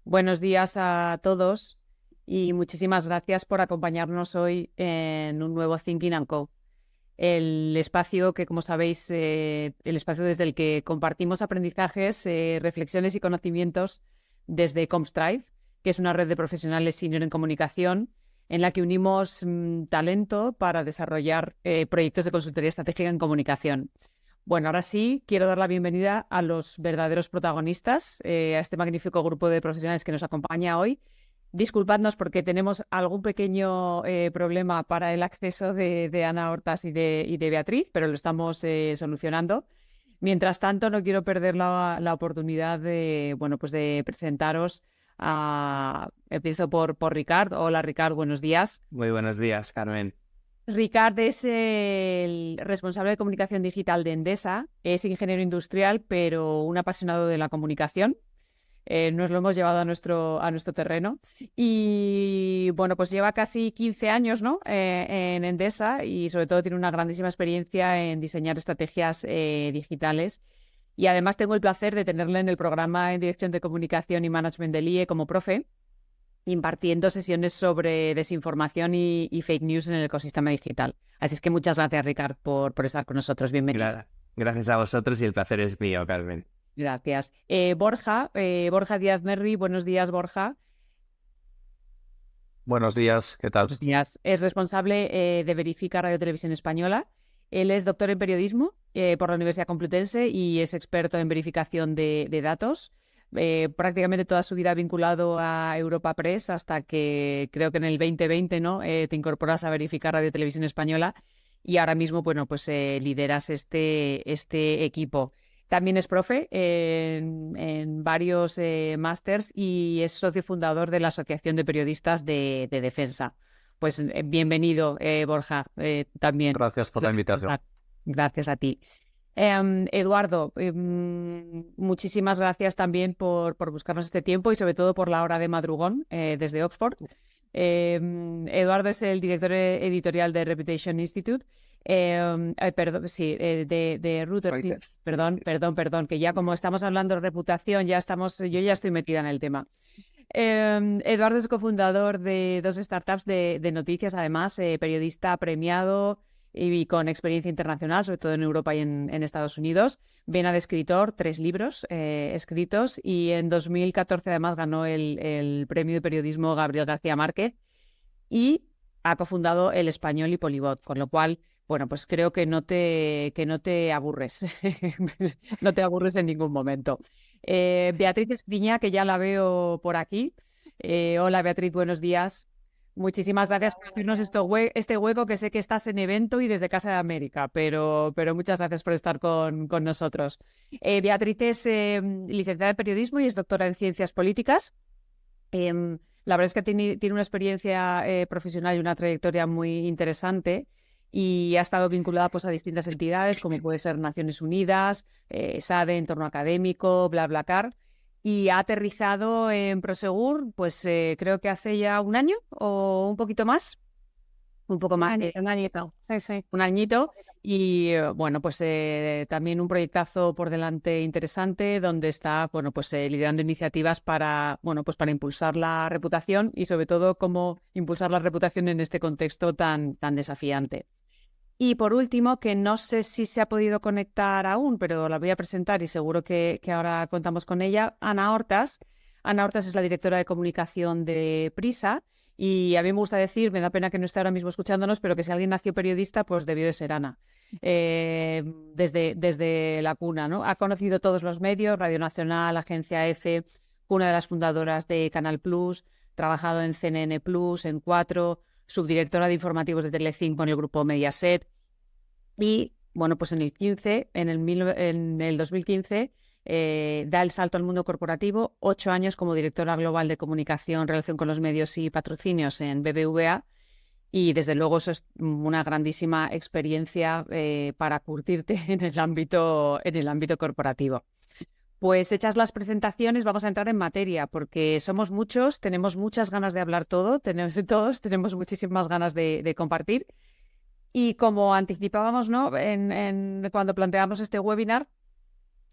Buenos días a todos y muchísimas gracias por acompañarnos hoy en un nuevo Thinking and Co. El espacio que, como sabéis, el espacio desde el que compartimos aprendizajes, reflexiones y conocimientos desde Comstrive, que es una red de profesionales senior en comunicación en la que unimos talento para desarrollar proyectos de consultoría estratégica en comunicación. Bueno, ahora sí, quiero dar la bienvenida a los verdaderos protagonistas, a este magnífico grupo de profesionales que nos acompaña hoy. Disculpadnos porque tenemos algún pequeño problema para el acceso de Ana Hortas y de Beatriz, pero lo estamos solucionando. Mientras tanto, no quiero perder la oportunidad de presentaros empiezo por Ricard. Hola, Ricard, buenos días. Muy buenos días, Carmen. Ricard es el responsable de comunicación digital de Endesa, es ingeniero industrial, pero un apasionado de la comunicación. Nos lo hemos llevado a nuestro terreno. Y bueno, pues lleva casi 15 años, ¿no? En Endesa y sobre todo tiene una grandísima experiencia en diseñar estrategias digitales. Y además tengo el placer de tenerle en el programa en Dirección de Comunicación y Management del IE como profe, impartiendo sesiones sobre desinformación y fake news en el ecosistema digital. Así es que muchas gracias, Ricard, por estar con nosotros. Bienvenido. Gracias a vosotros y el placer es mío, Carmen. Gracias. Borja Díaz Merri, buenos días, Borja. Buenos días, ¿qué tal? Buenos días. Es responsable de Verifica Radio Televisión Española. Él es doctor en periodismo por la Universidad Complutense y es experto en verificación de datos. Prácticamente toda su vida vinculado a Europa Press hasta que creo que en el 2020, ¿no? Te incorporas a Verificar Radio Televisión Española y ahora mismo, bueno, pues lideras este equipo. También es profe en varios másters y es socio fundador de la Asociación de Periodistas de Defensa. Pues bienvenido, Borja, también. Gracias por la invitación. Gracias a ti. Eduardo, muchísimas gracias también por buscarnos este tiempo y sobre todo por la hora de madrugón desde Oxford. Eduardo es el director editorial de Reputation Institute, de Reuters. Perdón, que ya como estamos hablando de reputación, yo ya estoy metida en el tema. Eduardo es cofundador de dos startups de noticias, además, periodista premiado y con experiencia internacional, sobre todo en Europa y en Estados Unidos. Vena de escritor, 3 libros escritos y en 2014 además ganó el premio de periodismo Gabriel García Márquez y ha cofundado El Español y Polibot, con lo cual, bueno, pues creo que no te aburres, no te aburres en ningún momento. Beatriz Escriña, que ya la veo por aquí. Hola Beatriz, buenos días. Muchísimas gracias por hacernos este hueco, que sé que estás en evento y desde Casa de América, pero muchas gracias por estar con nosotros. Beatriz es licenciada en periodismo y es doctora en ciencias políticas. La verdad es que tiene una experiencia profesional y una trayectoria muy interesante y ha estado vinculada pues, a distintas entidades como puede ser Naciones Unidas, SADE, Entorno Académico, BlaBlaCar. Y ha aterrizado en Prosegur, pues creo que hace ya un año o un poquito más. Un poco más. Un añito. Sí. Un añito. Y bueno, pues también un proyectazo por delante interesante donde está, bueno, pues liderando iniciativas para impulsar la reputación y sobre todo cómo impulsar la reputación en este contexto tan desafiante. Y por último, que no sé si se ha podido conectar aún, pero la voy a presentar y seguro que ahora contamos con ella, Ana Hortas. Ana Hortas es la directora de comunicación de Prisa y a mí me gusta decir, me da pena que no esté ahora mismo escuchándonos, pero que si alguien nació periodista, pues debió de ser Ana. Desde la cuna, ¿no? Ha conocido todos los medios, Radio Nacional, Agencia F, una de las fundadoras de Canal Plus, trabajado en CNN Plus, en 4, subdirectora de informativos de Telecinco en el grupo Mediaset. Y bueno, pues en el 2015 da el salto al mundo corporativo, 8 años como directora global de comunicación, relación con los medios y patrocinios en BBVA. Y desde luego eso es una grandísima experiencia para curtirte en el ámbito corporativo. Pues hechas las presentaciones, vamos a entrar en materia, porque somos muchos, tenemos muchas ganas de hablar todos tenemos muchísimas ganas de compartir. Y como anticipábamos, ¿no? cuando planteamos este webinar,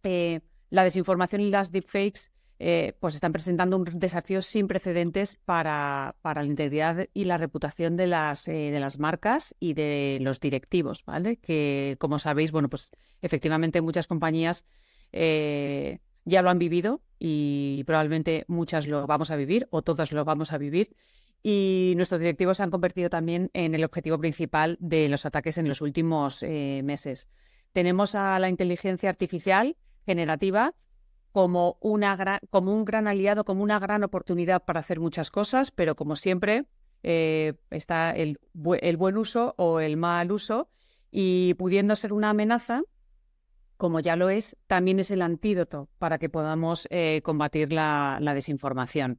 la desinformación y las deepfakes pues están presentando un desafío sin precedentes para la integridad y la reputación de las marcas y de los directivos, ¿vale? Que, como sabéis, bueno, pues efectivamente muchas compañías ya lo han vivido y probablemente muchas lo vamos a vivir o todas lo vamos a vivir. Y nuestros directivos se han convertido también en el objetivo principal de los ataques en los últimos meses. Tenemos a la inteligencia artificial generativa como un gran aliado, como una gran oportunidad para hacer muchas cosas, pero como siempre está el buen uso o el mal uso, y pudiendo ser una amenaza, como ya lo es, también es el antídoto para que podamos combatir la desinformación.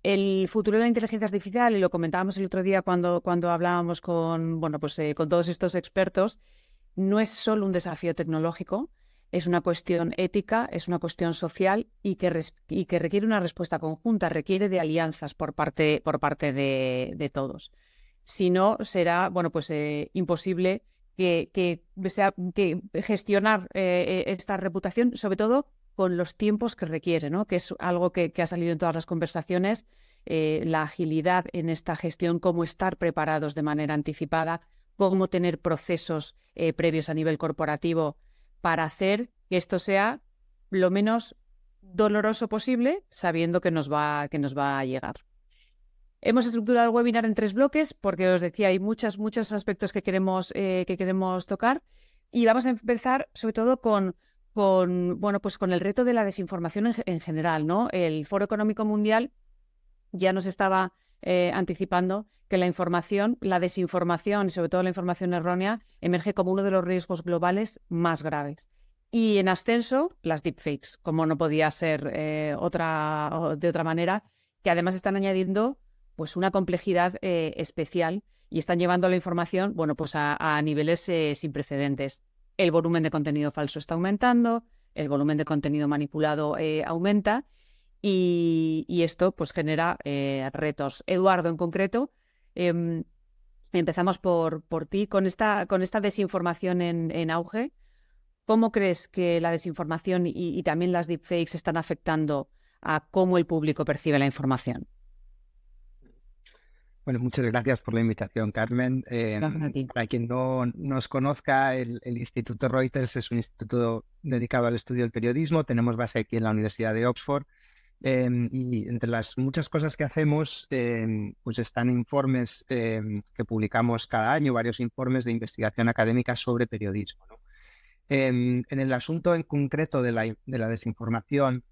El futuro de la inteligencia artificial, y lo comentábamos el otro día cuando hablábamos con todos estos expertos, no es solo un desafío tecnológico, es una cuestión ética, es una cuestión social y que requiere una respuesta conjunta, requiere de alianzas por parte de todos. Si no, será imposible que gestionar esta reputación, sobre todo con los tiempos que requiere, ¿no? Que es algo que ha salido en todas las conversaciones, la agilidad en esta gestión, cómo estar preparados de manera anticipada, cómo tener procesos previos a nivel corporativo para hacer que esto sea lo menos doloroso posible, sabiendo que nos va a llegar. Hemos estructurado el webinar en 3 bloques porque os decía, hay muchos aspectos que queremos tocar, y vamos a empezar sobre todo con el reto de la desinformación en general, ¿no? El Foro Económico Mundial ya nos estaba anticipando que la desinformación y sobre todo la información errónea emerge como uno de los riesgos globales más graves. Y en ascenso, las deepfakes, como no podía ser de otra manera, que además están añadiendo pues una complejidad especial y están llevando la información a niveles sin precedentes. El volumen de contenido falso está aumentando, el volumen de contenido manipulado aumenta, y esto pues genera retos. Eduardo, en concreto, empezamos por ti con esta desinformación en auge. ¿Cómo crees que la desinformación y también las deepfakes están afectando a cómo el público percibe la información? Bueno, muchas gracias por la invitación, Carmen. Gracias a ti. Para quien no nos conozca, el Instituto Reuters es un instituto dedicado al estudio del periodismo. Tenemos base aquí en la Universidad de Oxford. Y entre las muchas cosas que hacemos, pues están informes que publicamos cada año, varios informes de investigación académica sobre periodismo, ¿no? En el asunto en concreto de la desinformación,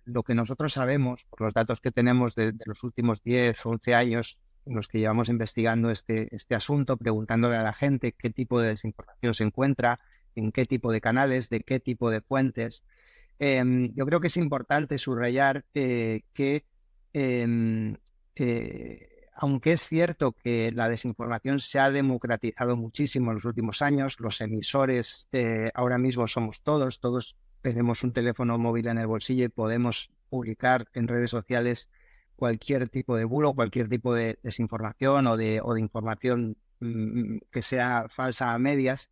lo que nosotros sabemos, por los datos que tenemos de los últimos 10 o 11 años, en los que llevamos investigando este asunto, preguntándole a la gente qué tipo de desinformación se encuentra, en qué tipo de canales, de qué tipo de fuentes. Yo creo que es importante subrayar que aunque es cierto que la desinformación se ha democratizado muchísimo en los últimos años, los emisores ahora mismo somos todos tenemos un teléfono móvil en el bolsillo y podemos publicar en redes sociales cualquier tipo de bulo, cualquier tipo de desinformación o de información que sea falsa a medias.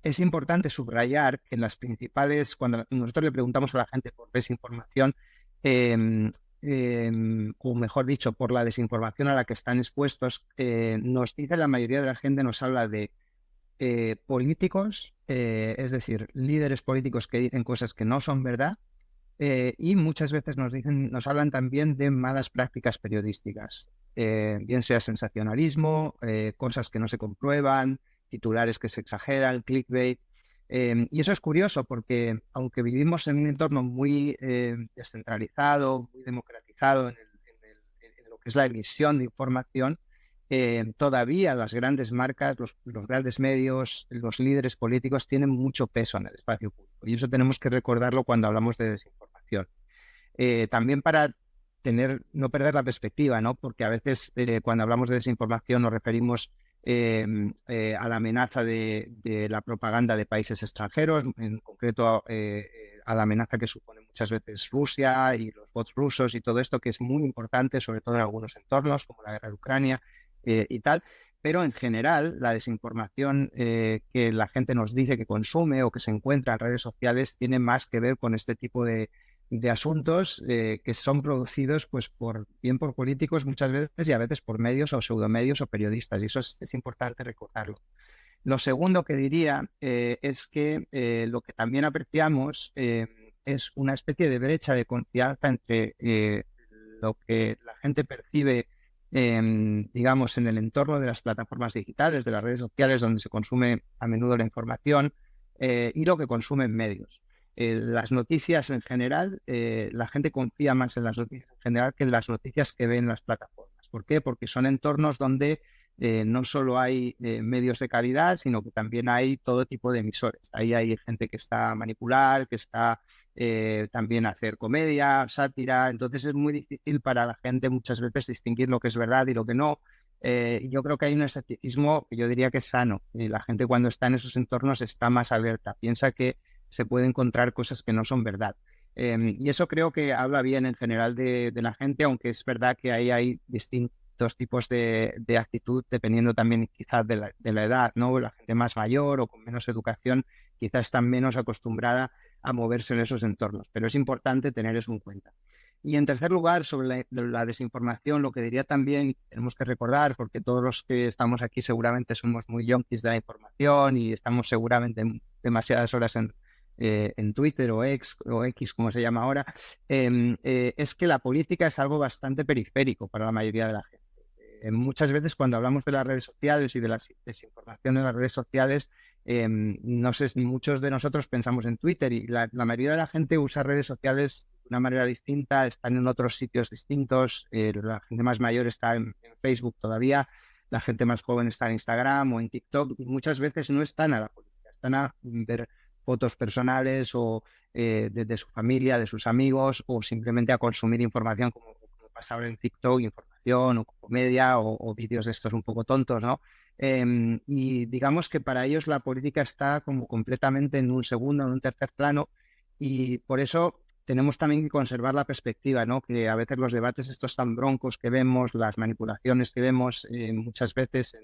Es importante subrayar que en las principales, cuando nosotros le preguntamos a la gente por desinformación, o mejor dicho, por la desinformación a la que están expuestos, nos dice la mayoría de la gente, nos habla de políticos, es decir, líderes políticos que dicen cosas que no son verdad, y muchas veces nos hablan también de malas prácticas periodísticas, bien sea sensacionalismo, cosas que no se comprueban, titulares que se exageran, clickbait. Y eso es curioso porque aunque vivimos en un entorno muy descentralizado, muy democratizado en lo que es la emisión de información, todavía las grandes marcas, los grandes medios, los líderes políticos tienen mucho peso en el espacio público. Y eso tenemos que recordarlo cuando hablamos de desinformación. También para no perder la perspectiva, ¿no? Porque a veces cuando hablamos de desinformación nos referimos a la amenaza de la propaganda de países extranjeros, en concreto a la amenaza que supone muchas veces Rusia y los bots rusos y todo esto, que es muy importante, sobre todo en algunos entornos como la guerra de Ucrania y tal. Pero en general, la desinformación que la gente nos dice que consume o que se encuentra en redes sociales tiene más que ver con este tipo de asuntos que son producidos pues bien por políticos muchas veces y a veces por medios o pseudomedios o periodistas. Y eso es importante recordarlo. Lo segundo que diría es que lo que también apreciamos es una especie de brecha de confianza entre lo que la gente percibe, digamos, en el entorno de las plataformas digitales, de las redes sociales, donde se consume a menudo la información, y lo que consume en medios. Las noticias en general, la gente confía más en las noticias en general que en las noticias que ve en las plataformas. ¿Por qué? Porque son entornos donde no solo hay medios de calidad, sino que también hay todo tipo de emisores. Ahí hay gente que está a manipular, que está también a hacer comedia, sátira. Entonces es muy difícil para la gente muchas veces distinguir lo que es verdad y lo que no. Yo creo que hay un escepticismo que yo diría que es sano. La gente cuando está en esos entornos está más alerta, piensa que se puede encontrar cosas que no son verdad. Y eso creo que habla bien en general de la gente, aunque es verdad que ahí hay distintos tipos de actitud, dependiendo también quizás de la edad, ¿no? La gente más mayor o con menos educación quizás está menos acostumbrada a moverse en esos entornos, pero es importante tener eso en cuenta. Y en tercer lugar, sobre la desinformación, lo que diría también, tenemos que recordar, porque todos los que estamos aquí seguramente somos muy yonkis de la información y estamos seguramente demasiadas horas en Twitter o X, como se llama ahora, es que la política es algo bastante periférico para la mayoría de la gente. Muchas veces cuando hablamos de las redes sociales y de la desinformación en las redes sociales, no sé, muchos de nosotros pensamos en Twitter y la mayoría de la gente usa redes sociales de una manera distinta, están en otros sitios distintos, la gente más mayor está en Facebook todavía, la gente más joven está en Instagram o en TikTok y muchas veces no están a la política, están a ver fotos personales o de su familia, de sus amigos o simplemente a consumir información como pasa ahora en TikTok, información o comedia o vídeos de estos un poco tontos, ¿no? Y digamos que para ellos la política está como completamente en un segundo, en un tercer plano y por eso tenemos también que conservar la perspectiva, ¿no? Que a veces los debates estos tan broncos que vemos, las manipulaciones que vemos muchas veces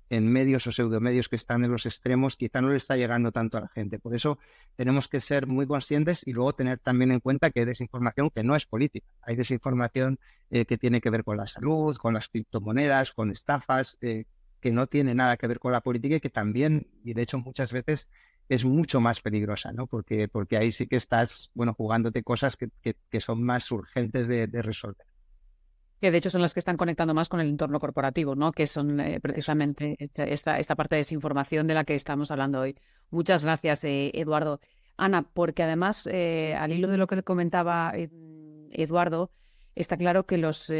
en medios o pseudomedios que están en los extremos, quizá no le está llegando tanto a la gente. Por eso tenemos que ser muy conscientes y luego tener también en cuenta que hay desinformación que no es política. Hay desinformación que tiene que ver con la salud, con las criptomonedas, con estafas, que no tiene nada que ver con la política y que también, y de hecho muchas veces, es mucho más peligrosa, ¿no? Porque ahí sí que estás, bueno, jugándote cosas que son más urgentes de resolver. Que de hecho son las que están conectando más con el entorno corporativo, ¿no? Que son precisamente esta parte de desinformación de la que estamos hablando hoy. Muchas gracias, Eduardo. Ana, porque además, al hilo de lo que le comentaba Eduardo, está claro que los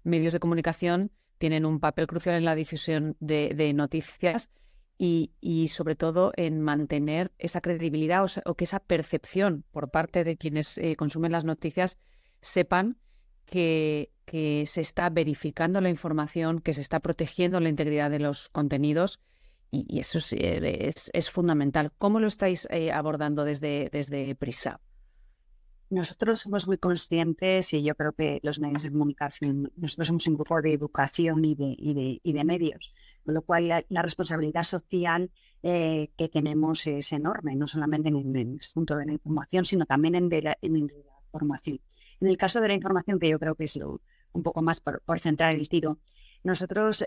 medios de comunicación tienen un papel crucial en la difusión de noticias y sobre todo en mantener esa credibilidad o que esa percepción por parte de quienes consumen las noticias sepan que se está verificando la información, que se está protegiendo la integridad de los contenidos y eso es fundamental. ¿Cómo lo estáis abordando desde Prisa? Nosotros somos muy conscientes y yo creo que los medios de comunicación, nosotros somos un grupo de educación y de medios, con lo cual la responsabilidad social que tenemos es enorme, no solamente en el asunto de la información, sino también en la formación. En el caso de la información, que yo creo que es un poco más por centrar el tiro, nosotros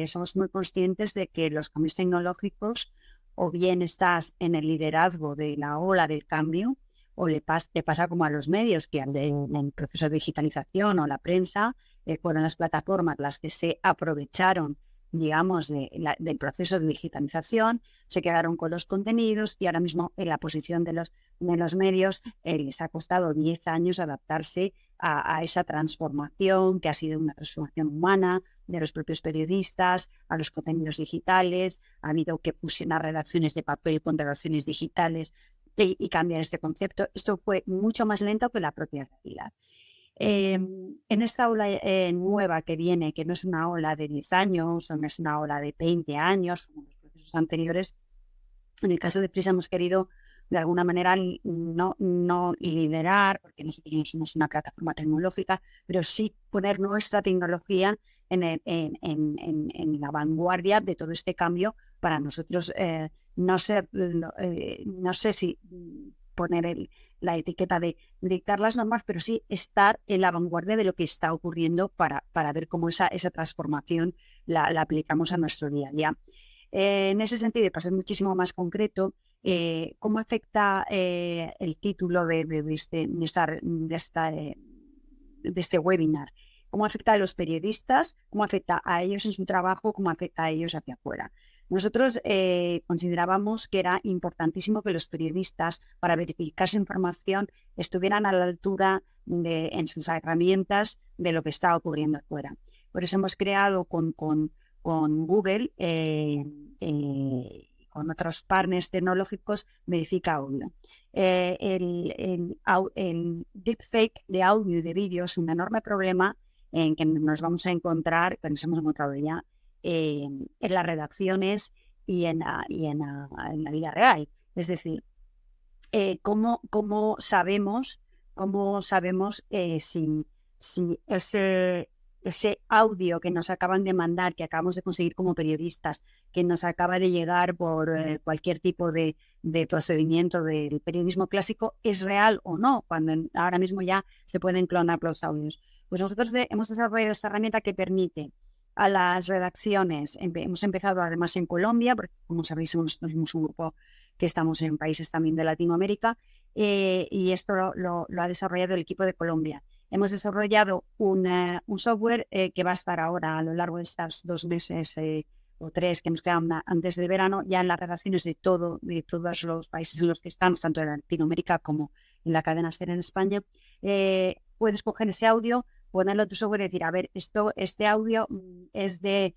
somos muy conscientes de que los cambios tecnológicos o bien estás en el liderazgo de la ola del cambio o te pasa como a los medios que en el proceso de digitalización o la prensa fueron las plataformas las que se aprovecharon, digamos, del proceso de digitalización, se quedaron con los contenidos y ahora mismo en la posición de los medios les ha costado 10 años adaptarse a esa transformación que ha sido una transformación humana de los propios periodistas a los contenidos digitales. Ha habido que fusionar redacciones de papel con redacciones digitales y cambiar este concepto. Esto fue mucho más lento que la propia realidad. En esta ola nueva que viene, que no es una ola de 10 años o no es una ola de 20 años, como los procesos anteriores, en el caso de Prisa hemos querido de alguna manera no liderar, porque nosotros no somos una plataforma tecnológica, pero sí poner nuestra tecnología en la vanguardia de todo este cambio. Para nosotros, no sé si poner la etiqueta de dictar las normas, pero sí estar en la vanguardia de lo que está ocurriendo para ver cómo esa transformación la aplicamos a nuestro día a día. En ese sentido, y para ser muchísimo más concreto, ¿cómo afecta el título de este webinar? ¿Cómo afecta a los periodistas? ¿Cómo afecta a ellos en su trabajo? ¿Cómo afecta a ellos hacia afuera? Nosotros considerábamos que era importantísimo que los periodistas, para verificar su información, estuvieran a la altura en sus herramientas de lo que está ocurriendo afuera. Por eso hemos creado con Google, con otros partners tecnológicos, Verifica Audio. El deepfake de audio y de vídeo es un enorme problema en que nos vamos a encontrar, que nos hemos encontrado ya, en las redacciones y en la vida real. Es decir, ¿cómo sabemos si ese audio que nos acaban de mandar, que acabamos de conseguir como periodistas, que nos acaba de llegar por cualquier tipo de procedimiento del periodismo clásico, es real o no, cuando ahora mismo ya se pueden clonar los audios? Pues nosotros hemos desarrollado esta herramienta que permite a las redacciones, hemos empezado además en Colombia, porque como sabéis somos un grupo que estamos en países también de Latinoamérica, y esto lo ha desarrollado el equipo de Colombia. Hemos desarrollado un software que va a estar ahora a lo largo de estos 2 meses o 3 que nos quedan antes del verano, ya en las redacciones de todos los países en los que estamos, tanto en Latinoamérica como en la cadena SER en España. Puedes coger ese audio, ponerlo en tu software y decir, a ver, este audio es de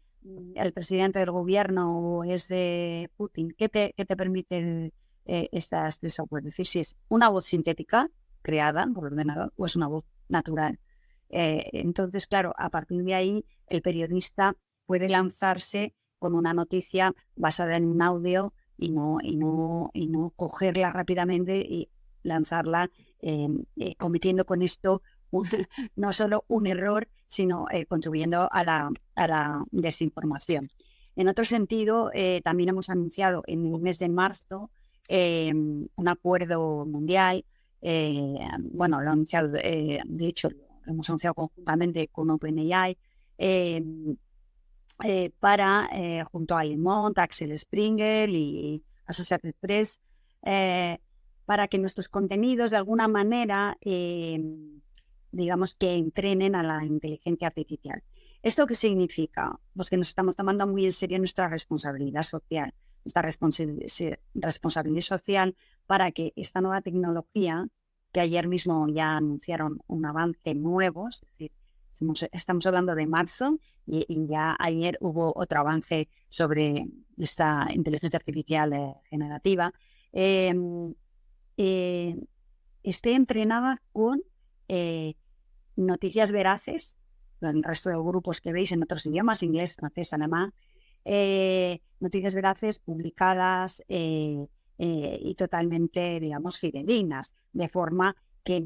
el presidente del gobierno o es de Putin. ¿Qué te permite este software? Es decir, si es una voz sintética creada por ordenador o es una voz natural. Entonces, claro, a partir de ahí el periodista puede lanzarse con una noticia basada en un audio y no cogerla rápidamente y lanzarla, cometiendo con esto no solo un error, sino contribuyendo a la desinformación. En otro sentido, también hemos anunciado en el mes de marzo un acuerdo mundial. Lo han anunciado, de hecho, lo hemos anunciado conjuntamente con OpenAI para, junto a Le Monde, Axel Springer y Associated Press, para que nuestros contenidos de alguna manera, digamos que entrenen a la inteligencia artificial. ¿Esto qué significa? Pues que nos estamos tomando muy en serio nuestra responsabilidad social, responsabilidad social para que esta nueva tecnología, que ayer mismo ya anunciaron un avance nuevo, es decir, estamos hablando de marzo y ya ayer hubo otro avance sobre esta inteligencia artificial generativa, esté entrenada con noticias veraces, el resto de grupos que veis en otros idiomas, inglés, francés, alemán, noticias veraces publicadas y totalmente, digamos, fidedignas, de forma que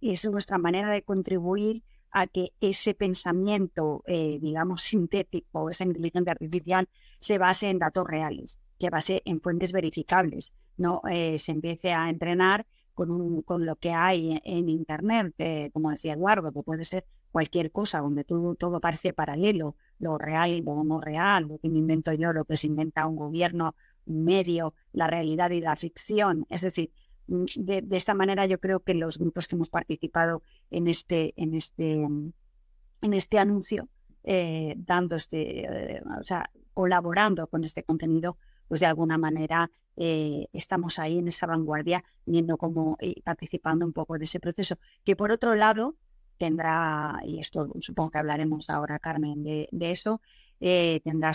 es nuestra manera de contribuir a que ese pensamiento, digamos, sintético, esa inteligencia artificial, se base en datos reales, se base en fuentes verificables, no se empiece a entrenar con lo que hay en Internet, como decía Eduardo, que puede ser cualquier cosa, donde todo parece paralelo, lo real y lo no real, lo que me invento yo, lo que se inventa un gobierno, un medio, la realidad y la ficción. Es decir, de esta manera yo creo que los grupos que hemos participado en este anuncio, colaborando con este contenido, pues de alguna manera estamos ahí en esa vanguardia, viendo cómo participando un poco de ese proceso, que por otro lado tendrá, y esto supongo que hablaremos ahora, Carmen, de eso, tendrá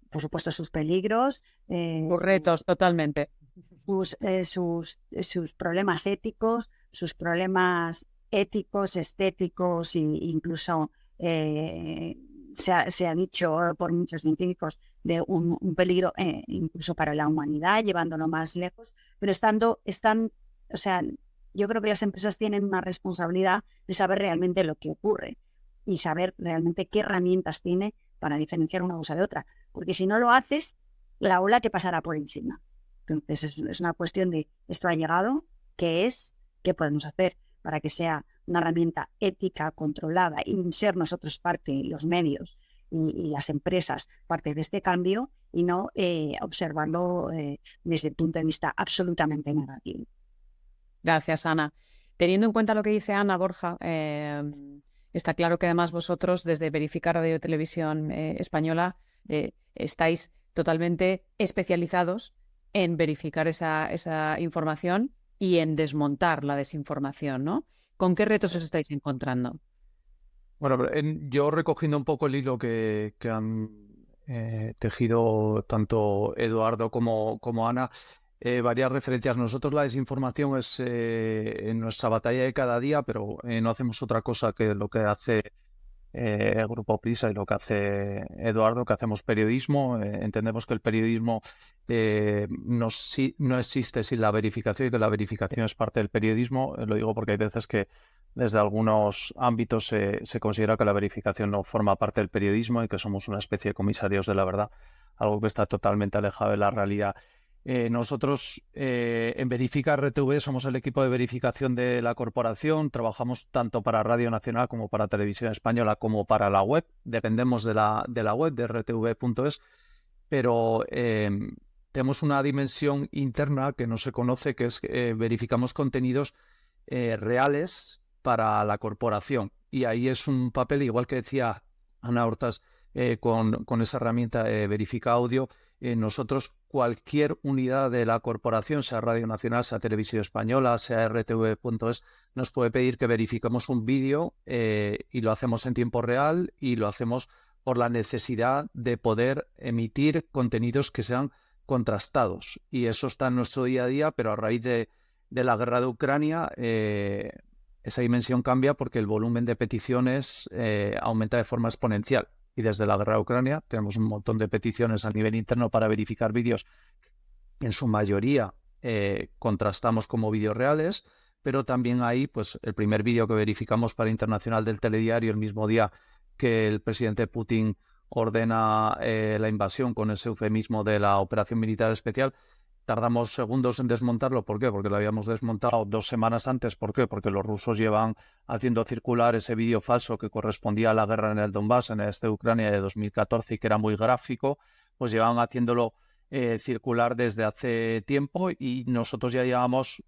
por supuesto, sus peligros. Sus retos, totalmente. Sus problemas éticos, sus problemas éticos, estéticos e incluso se ha dicho por muchos científicos de un peligro incluso para la humanidad, llevándolo más lejos, pero yo creo que las empresas tienen una responsabilidad de saber realmente lo que ocurre, y saber realmente qué herramientas tiene para diferenciar una cosa de otra. Porque si no lo haces, la ola te pasará por encima. Entonces es una cuestión de esto ha llegado, ¿qué es? ¿Qué podemos hacer para que sea una herramienta ética, controlada y ser nosotros parte, los medios y las empresas, parte de este cambio y no observarlo desde el punto de vista absolutamente negativo? Gracias, Ana. Teniendo en cuenta lo que dice Ana, Borja, está claro que además vosotros desde Verificar Radio y Televisión Española estáis totalmente especializados en verificar esa información y en desmontar la desinformación, ¿no? ¿Con qué retos os estáis encontrando? Bueno, yo recogiendo un poco el hilo que han tejido tanto Eduardo como Ana, varias referencias. Nosotros la desinformación es en nuestra batalla de cada día, pero no hacemos otra cosa que lo que hace el Grupo Prisa y lo que hace Eduardo, que hacemos periodismo. Entendemos que el periodismo no existe sin la verificación y que la verificación es parte del periodismo. Lo digo porque hay veces que desde algunos ámbitos se considera que la verificación no forma parte del periodismo y que somos una especie de comisarios de la verdad, algo que está totalmente alejado de la realidad. Nosotros en Verifica RTV somos el equipo de verificación de la corporación, trabajamos tanto para Radio Nacional como para Televisión Española como para la web, dependemos de la web de rtv.es, pero tenemos una dimensión interna que no se conoce, que es que verificamos contenidos reales para la corporación, y ahí es un papel, igual que decía Ana Hortas, con esa herramienta Verifica Audio. Nosotros, cualquier unidad de la corporación, sea Radio Nacional, sea Televisión Española, sea rtv.es, nos puede pedir que verifiquemos un vídeo y lo hacemos en tiempo real y lo hacemos por la necesidad de poder emitir contenidos que sean contrastados. Y eso está en nuestro día a día, pero a raíz de la guerra de Ucrania esa dimensión cambia porque el volumen de peticiones aumenta de forma exponencial. Y desde la guerra de Ucrania tenemos un montón de peticiones a nivel interno para verificar vídeos. En su mayoría contrastamos como vídeos reales, pero también hay pues, el primer vídeo que verificamos para Internacional del Telediario el mismo día que el presidente Putin ordena la invasión con ese eufemismo de la operación militar especial. Tardamos segundos en desmontarlo. ¿Por qué? Porque lo habíamos desmontado 2 semanas antes. ¿Por qué? Porque los rusos llevan haciendo circular ese vídeo falso que correspondía a la guerra en el Donbass, en el este de Ucrania de 2014, y que era muy gráfico, pues llevan haciéndolo circular desde hace tiempo, y nosotros ya llevamos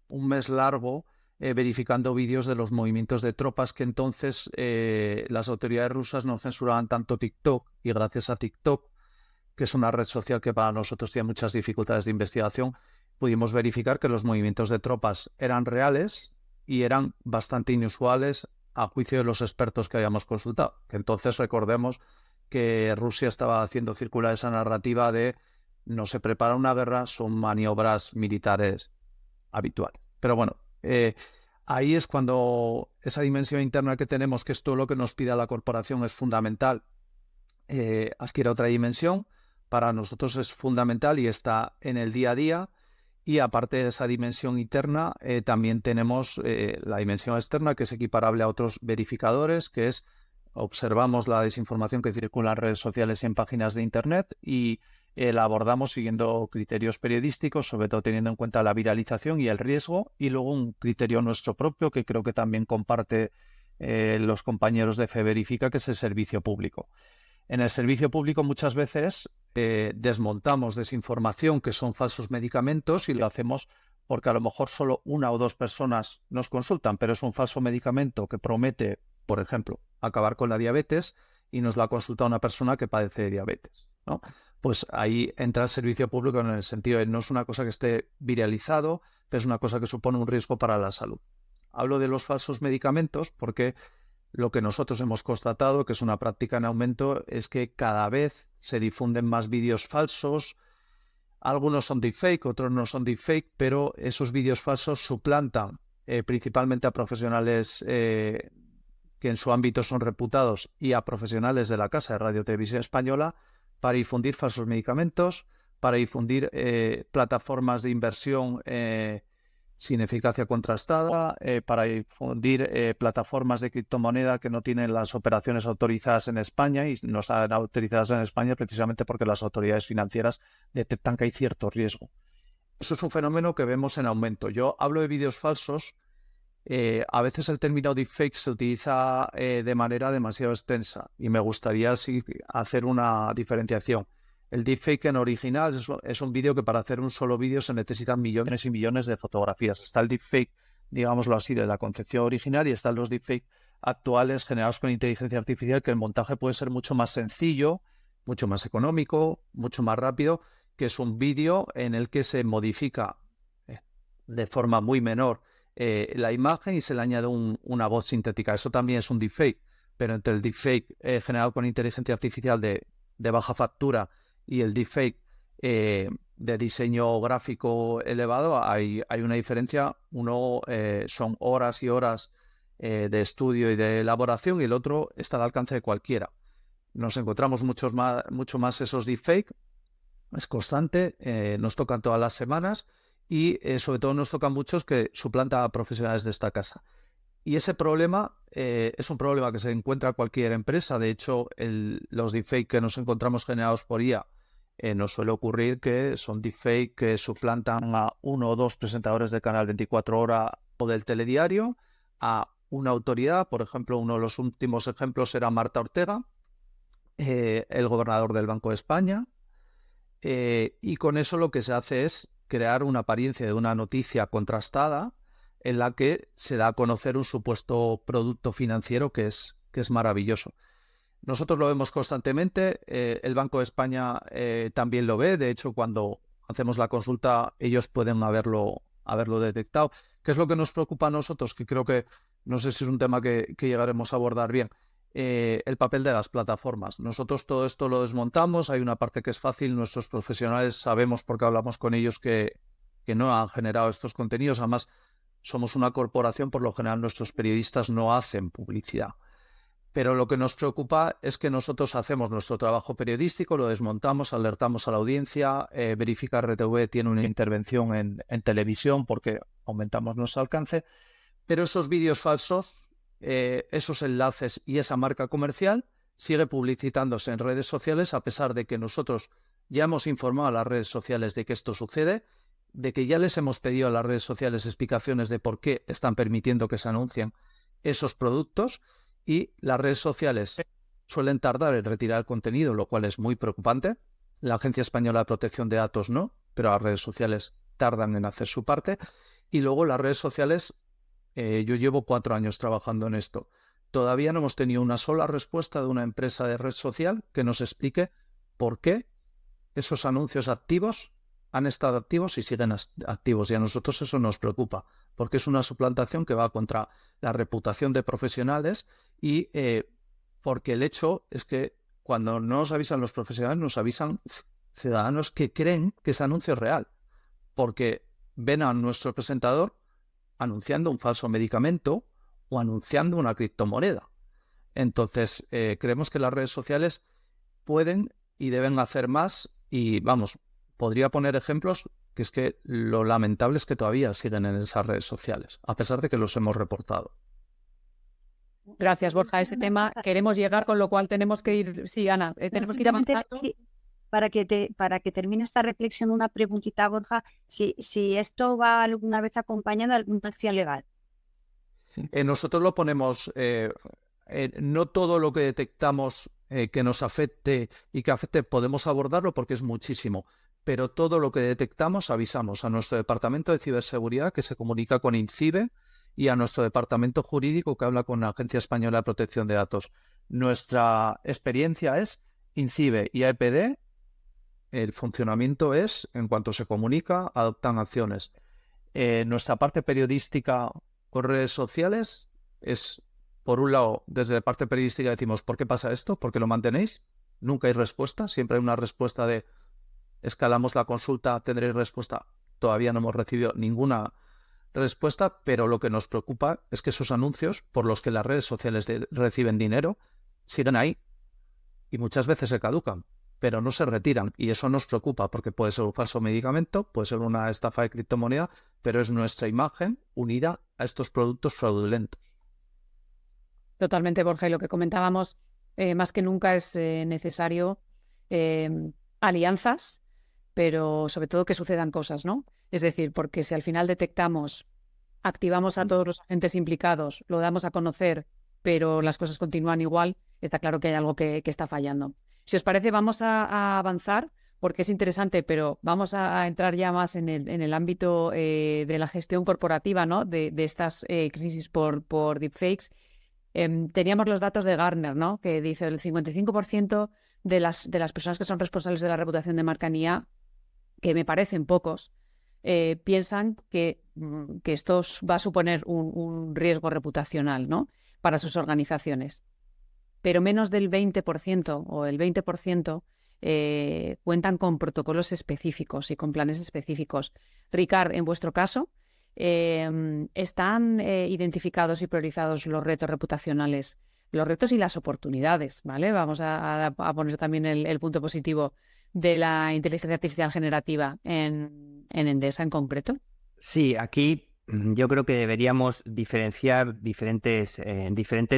un mes largo verificando vídeos de los movimientos de tropas, que entonces las autoridades rusas no censuraban tanto TikTok, y gracias a TikTok, que es una red social que para nosotros tiene muchas dificultades de investigación, pudimos verificar que los movimientos de tropas eran reales y eran bastante inusuales a juicio de los expertos que habíamos consultado. Que entonces recordemos que Rusia estaba haciendo circular esa narrativa de no se prepara una guerra, son maniobras militares habituales. Pero bueno, ahí es cuando esa dimensión interna que tenemos, que es todo lo que nos pide la corporación, es fundamental, adquiere otra dimensión. Para nosotros es fundamental y está en el día a día. Y aparte de esa dimensión interna, también tenemos la dimensión externa, que es equiparable a otros verificadores, que es observamos la desinformación que circula en redes sociales y en páginas de Internet y la abordamos siguiendo criterios periodísticos, sobre todo teniendo en cuenta la viralización y el riesgo, y luego un criterio nuestro propio que creo que también comparte los compañeros de FeVerifica, que es el servicio público. En el servicio público muchas veces desmontamos desinformación, que son falsos medicamentos, y lo hacemos porque a lo mejor solo 1 o 2 personas nos consultan, pero es un falso medicamento que promete, por ejemplo, acabar con la diabetes, y nos la ha consultado una persona que padece de diabetes, ¿no? Pues ahí entra el servicio público en el sentido de no es una cosa que esté viralizado, pero es una cosa que supone un riesgo para la salud. Hablo de los falsos medicamentos porque lo que nosotros hemos constatado, que es una práctica en aumento, es que cada vez se difunden más vídeos falsos. Algunos son deepfake, otros no son deepfake, pero esos vídeos falsos suplantan principalmente a profesionales que en su ámbito son reputados y a profesionales de la Casa de Radio Televisión Española para difundir falsos medicamentos, para difundir plataformas de inversión sin eficacia contrastada, para difundir plataformas de criptomoneda que no tienen las operaciones autorizadas en España y no están autorizadas en España precisamente porque las autoridades financieras detectan que hay cierto riesgo. Eso es un fenómeno que vemos en aumento. Yo hablo de vídeos falsos. A veces el término deepfake se utiliza de manera demasiado extensa y me gustaría hacer una diferenciación. El deepfake en original es un vídeo que para hacer un solo vídeo se necesitan millones y millones de fotografías. Está el deepfake, digámoslo así, de la concepción original y están los deepfake actuales generados con inteligencia artificial, que el montaje puede ser mucho más sencillo, mucho más económico, mucho más rápido, que es un vídeo en el que se modifica de forma muy menor la imagen y se le añade una voz sintética. Eso también es un deepfake, pero entre el deepfake generado con inteligencia artificial de baja factura y el deepfake de diseño gráfico elevado, hay una diferencia. Uno son horas y horas de estudio y de elaboración y el otro está al alcance de cualquiera. Nos encontramos mucho más esos deepfake, es constante, nos tocan todas las semanas y sobre todo nos tocan muchos que suplantan a profesionales de esta casa. Y ese problema es un problema que se encuentra cualquier empresa. De hecho, los deepfake que nos encontramos generados por IA nos suele ocurrir que son deepfake que suplantan a uno o dos presentadores de Canal 24 Horas o del telediario, a una autoridad. Por ejemplo, uno de los últimos ejemplos era Marta Ortega, el gobernador del Banco de España. Y con eso lo que se hace es crear una apariencia de una noticia contrastada en la que se da a conocer un supuesto producto financiero que es maravilloso. Nosotros lo vemos constantemente, el Banco de España también lo ve. De hecho, cuando hacemos la consulta, ellos pueden haberlo detectado. ¿Qué es lo que nos preocupa a nosotros? Que creo que, no sé si es un tema que llegaremos a abordar bien. El papel de las plataformas. Nosotros todo esto lo desmontamos, hay una parte que es fácil, nuestros profesionales sabemos porque hablamos con ellos que no han generado estos contenidos. Además, somos una corporación, por lo general nuestros periodistas no hacen publicidad. Pero lo que nos preocupa es que nosotros hacemos nuestro trabajo periodístico, lo desmontamos, alertamos a la audiencia. Verifica RTV tiene una intervención en televisión porque aumentamos nuestro alcance, pero esos vídeos falsos, esos enlaces y esa marca comercial sigue publicitándose en redes sociales, a pesar de que nosotros ya hemos informado a las redes sociales de que esto sucede, de que ya les hemos pedido a las redes sociales explicaciones de por qué están permitiendo que se anuncien esos productos, y las redes sociales suelen tardar en retirar el contenido, lo cual es muy preocupante. La Agencia Española de Protección de Datos no, pero las redes sociales tardan en hacer su parte. Y luego las redes sociales, yo llevo 4 años trabajando en esto. Todavía no hemos tenido una sola respuesta de una empresa de red social que nos explique por qué esos anuncios activos han estado activos y siguen activos. Y a nosotros eso nos preocupa, porque es una suplantación que va contra la reputación de profesionales y porque el hecho es que cuando no nos avisan los profesionales, nos avisan ciudadanos que creen que ese anuncio es real, porque ven a nuestro presentador anunciando un falso medicamento o anunciando una criptomoneda. Entonces, creemos que las redes sociales pueden y deben hacer más y, vamos, podría poner ejemplos que es que lo lamentable es que todavía siguen en esas redes sociales, a pesar de que los hemos reportado. Gracias, Borja. A ese tema queremos llegar, con lo cual tenemos que ir... Sí, Ana, tenemos que ir avanzando. Para que termine esta reflexión, una preguntita, Borja, si esto va alguna vez acompañado de alguna acción legal. Nosotros lo ponemos, no todo lo que detectamos que nos afecte y que afecte podemos abordarlo porque es muchísimo, pero todo lo que detectamos avisamos a nuestro departamento de ciberseguridad, que se comunica con INCIBE, y a nuestro departamento jurídico, que habla con la Agencia Española de Protección de Datos. Nuestra experiencia es INCIBE y AEPD. El funcionamiento es, en cuanto se comunica, adoptan acciones. Nuestra parte periodística con redes sociales es, por un lado, desde la parte periodística decimos, ¿por qué pasa esto? ¿Por qué lo mantenéis? Nunca hay respuesta, siempre hay una respuesta de escalamos la consulta, tendréis respuesta. Todavía no hemos recibido ninguna respuesta, pero lo que nos preocupa es que esos anuncios por los que las redes sociales reciben dinero siguen ahí y muchas veces se caducan. pero no se retiran. Y eso nos preocupa porque puede ser un falso medicamento, puede ser una estafa de criptomoneda, pero es nuestra imagen unida a estos productos fraudulentos. Totalmente, Borja. Y lo que comentábamos, más que nunca es necesario alianzas, pero sobre todo que sucedan cosas, ¿no? Es decir, porque si al final detectamos, activamos a todos los agentes implicados, lo damos a conocer, pero las cosas continúan igual, está claro que hay algo que está fallando. Si os parece, vamos a avanzar, porque es interesante, pero vamos a entrar ya más en el ámbito de la gestión corporativa, ¿no? De estas crisis por deepfakes. Teníamos los datos de Gartner, ¿no? Que dice el 55% de las personas que son responsables de la reputación de marca en IA, que me parecen pocos, piensan que esto va a suponer un riesgo reputacional, ¿no? Para sus organizaciones. Pero menos del 20% o el 20% cuentan con protocolos específicos y con planes específicos. Ricard, en vuestro caso, ¿están identificados y priorizados los retos reputacionales, los retos y las oportunidades? ¿Vale? Vamos a poner también el punto positivo de la inteligencia artificial generativa en Endesa en concreto. Sí, aquí yo creo que deberíamos diferenciar diferentes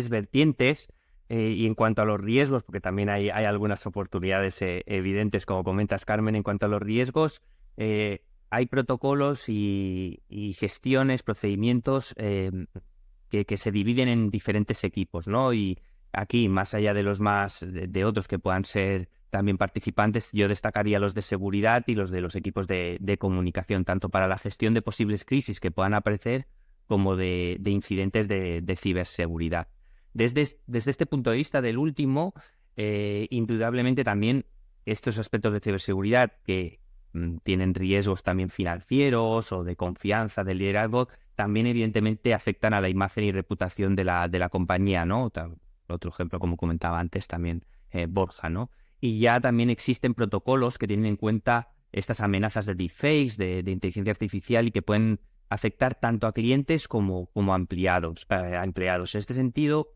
vertientes y en cuanto a los riesgos, porque también hay algunas oportunidades evidentes, como comentas, Carmen. En cuanto a los riesgos, hay protocolos y gestiones, procedimientos que se dividen en diferentes equipos, ¿no? Y aquí, más allá de los de otros que puedan ser también participantes, yo destacaría los de seguridad y los de los equipos de comunicación, tanto para la gestión de posibles crisis que puedan aparecer como de incidentes de ciberseguridad. Desde este punto de vista del último, indudablemente también estos aspectos de ciberseguridad que tienen riesgos también financieros o de confianza, de liderazgo, también evidentemente afectan a la imagen y reputación de la compañía, ¿no? Otro ejemplo, como comentaba antes también Borja, ¿no? Y ya también existen protocolos que tienen en cuenta estas amenazas de deepfakes, de inteligencia artificial, y que pueden afectar tanto a clientes como a empleados. En este sentido,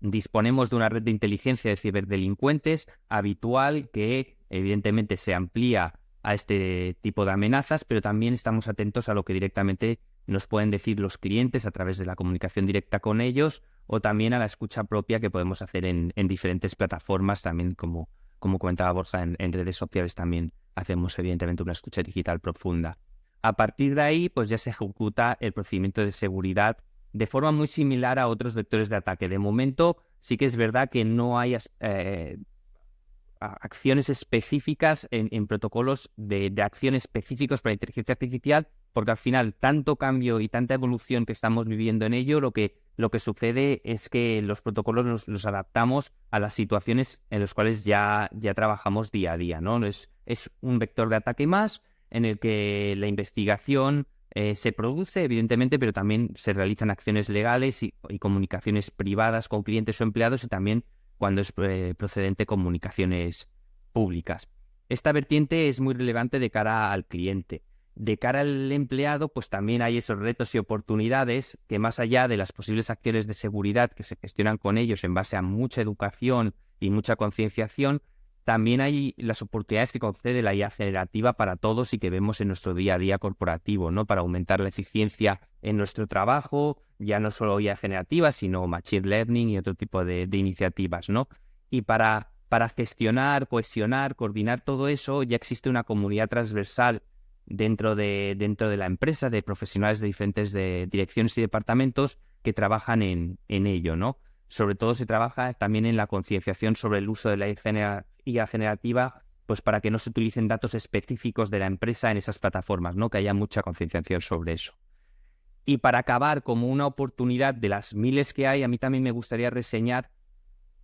disponemos de una red de inteligencia de ciberdelincuentes habitual que evidentemente se amplía a este tipo de amenazas, pero también estamos atentos a lo que directamente nos pueden decir los clientes a través de la comunicación directa con ellos, o también a la escucha propia que podemos hacer en diferentes plataformas, también como comentaba Borja, en redes sociales también hacemos evidentemente una escucha digital profunda. A partir de ahí, pues ya se ejecuta el procedimiento de seguridad de forma muy similar a otros vectores de ataque. De momento, sí que es verdad que no hay acciones específicas en protocolos de acción específicos para inteligencia artificial, porque al final tanto cambio y tanta evolución que estamos viviendo en ello, lo que sucede es que los protocolos los adaptamos a las situaciones en las cuales ya trabajamos día a día, ¿no? Es un vector de ataque más en el que la investigación se produce, evidentemente, pero también se realizan acciones legales y comunicaciones privadas con clientes o empleados, y también cuando es procedente comunicaciones públicas. Esta vertiente es muy relevante de cara al cliente. De cara al empleado, pues también hay esos retos y oportunidades que, más allá de las posibles acciones de seguridad que se gestionan con ellos en base a mucha educación y mucha concienciación, también hay las oportunidades que concede la IA generativa para todos y que vemos en nuestro día a día corporativo, ¿no? Para aumentar la eficiencia en nuestro trabajo, ya no solo IA generativa, sino Machine Learning y otro tipo de iniciativas, ¿no? Y para gestionar, cohesionar, coordinar todo eso, ya existe una comunidad transversal dentro de la empresa, de profesionales de diferentes direcciones y departamentos que trabajan en ello, ¿no? Sobre todo se trabaja también en la concienciación sobre el uso de la IA generativa, pues para que no se utilicen datos específicos de la empresa en esas plataformas, ¿no? Que haya mucha concienciación sobre eso. Y para acabar, como una oportunidad de las miles que hay, a mí también me gustaría reseñar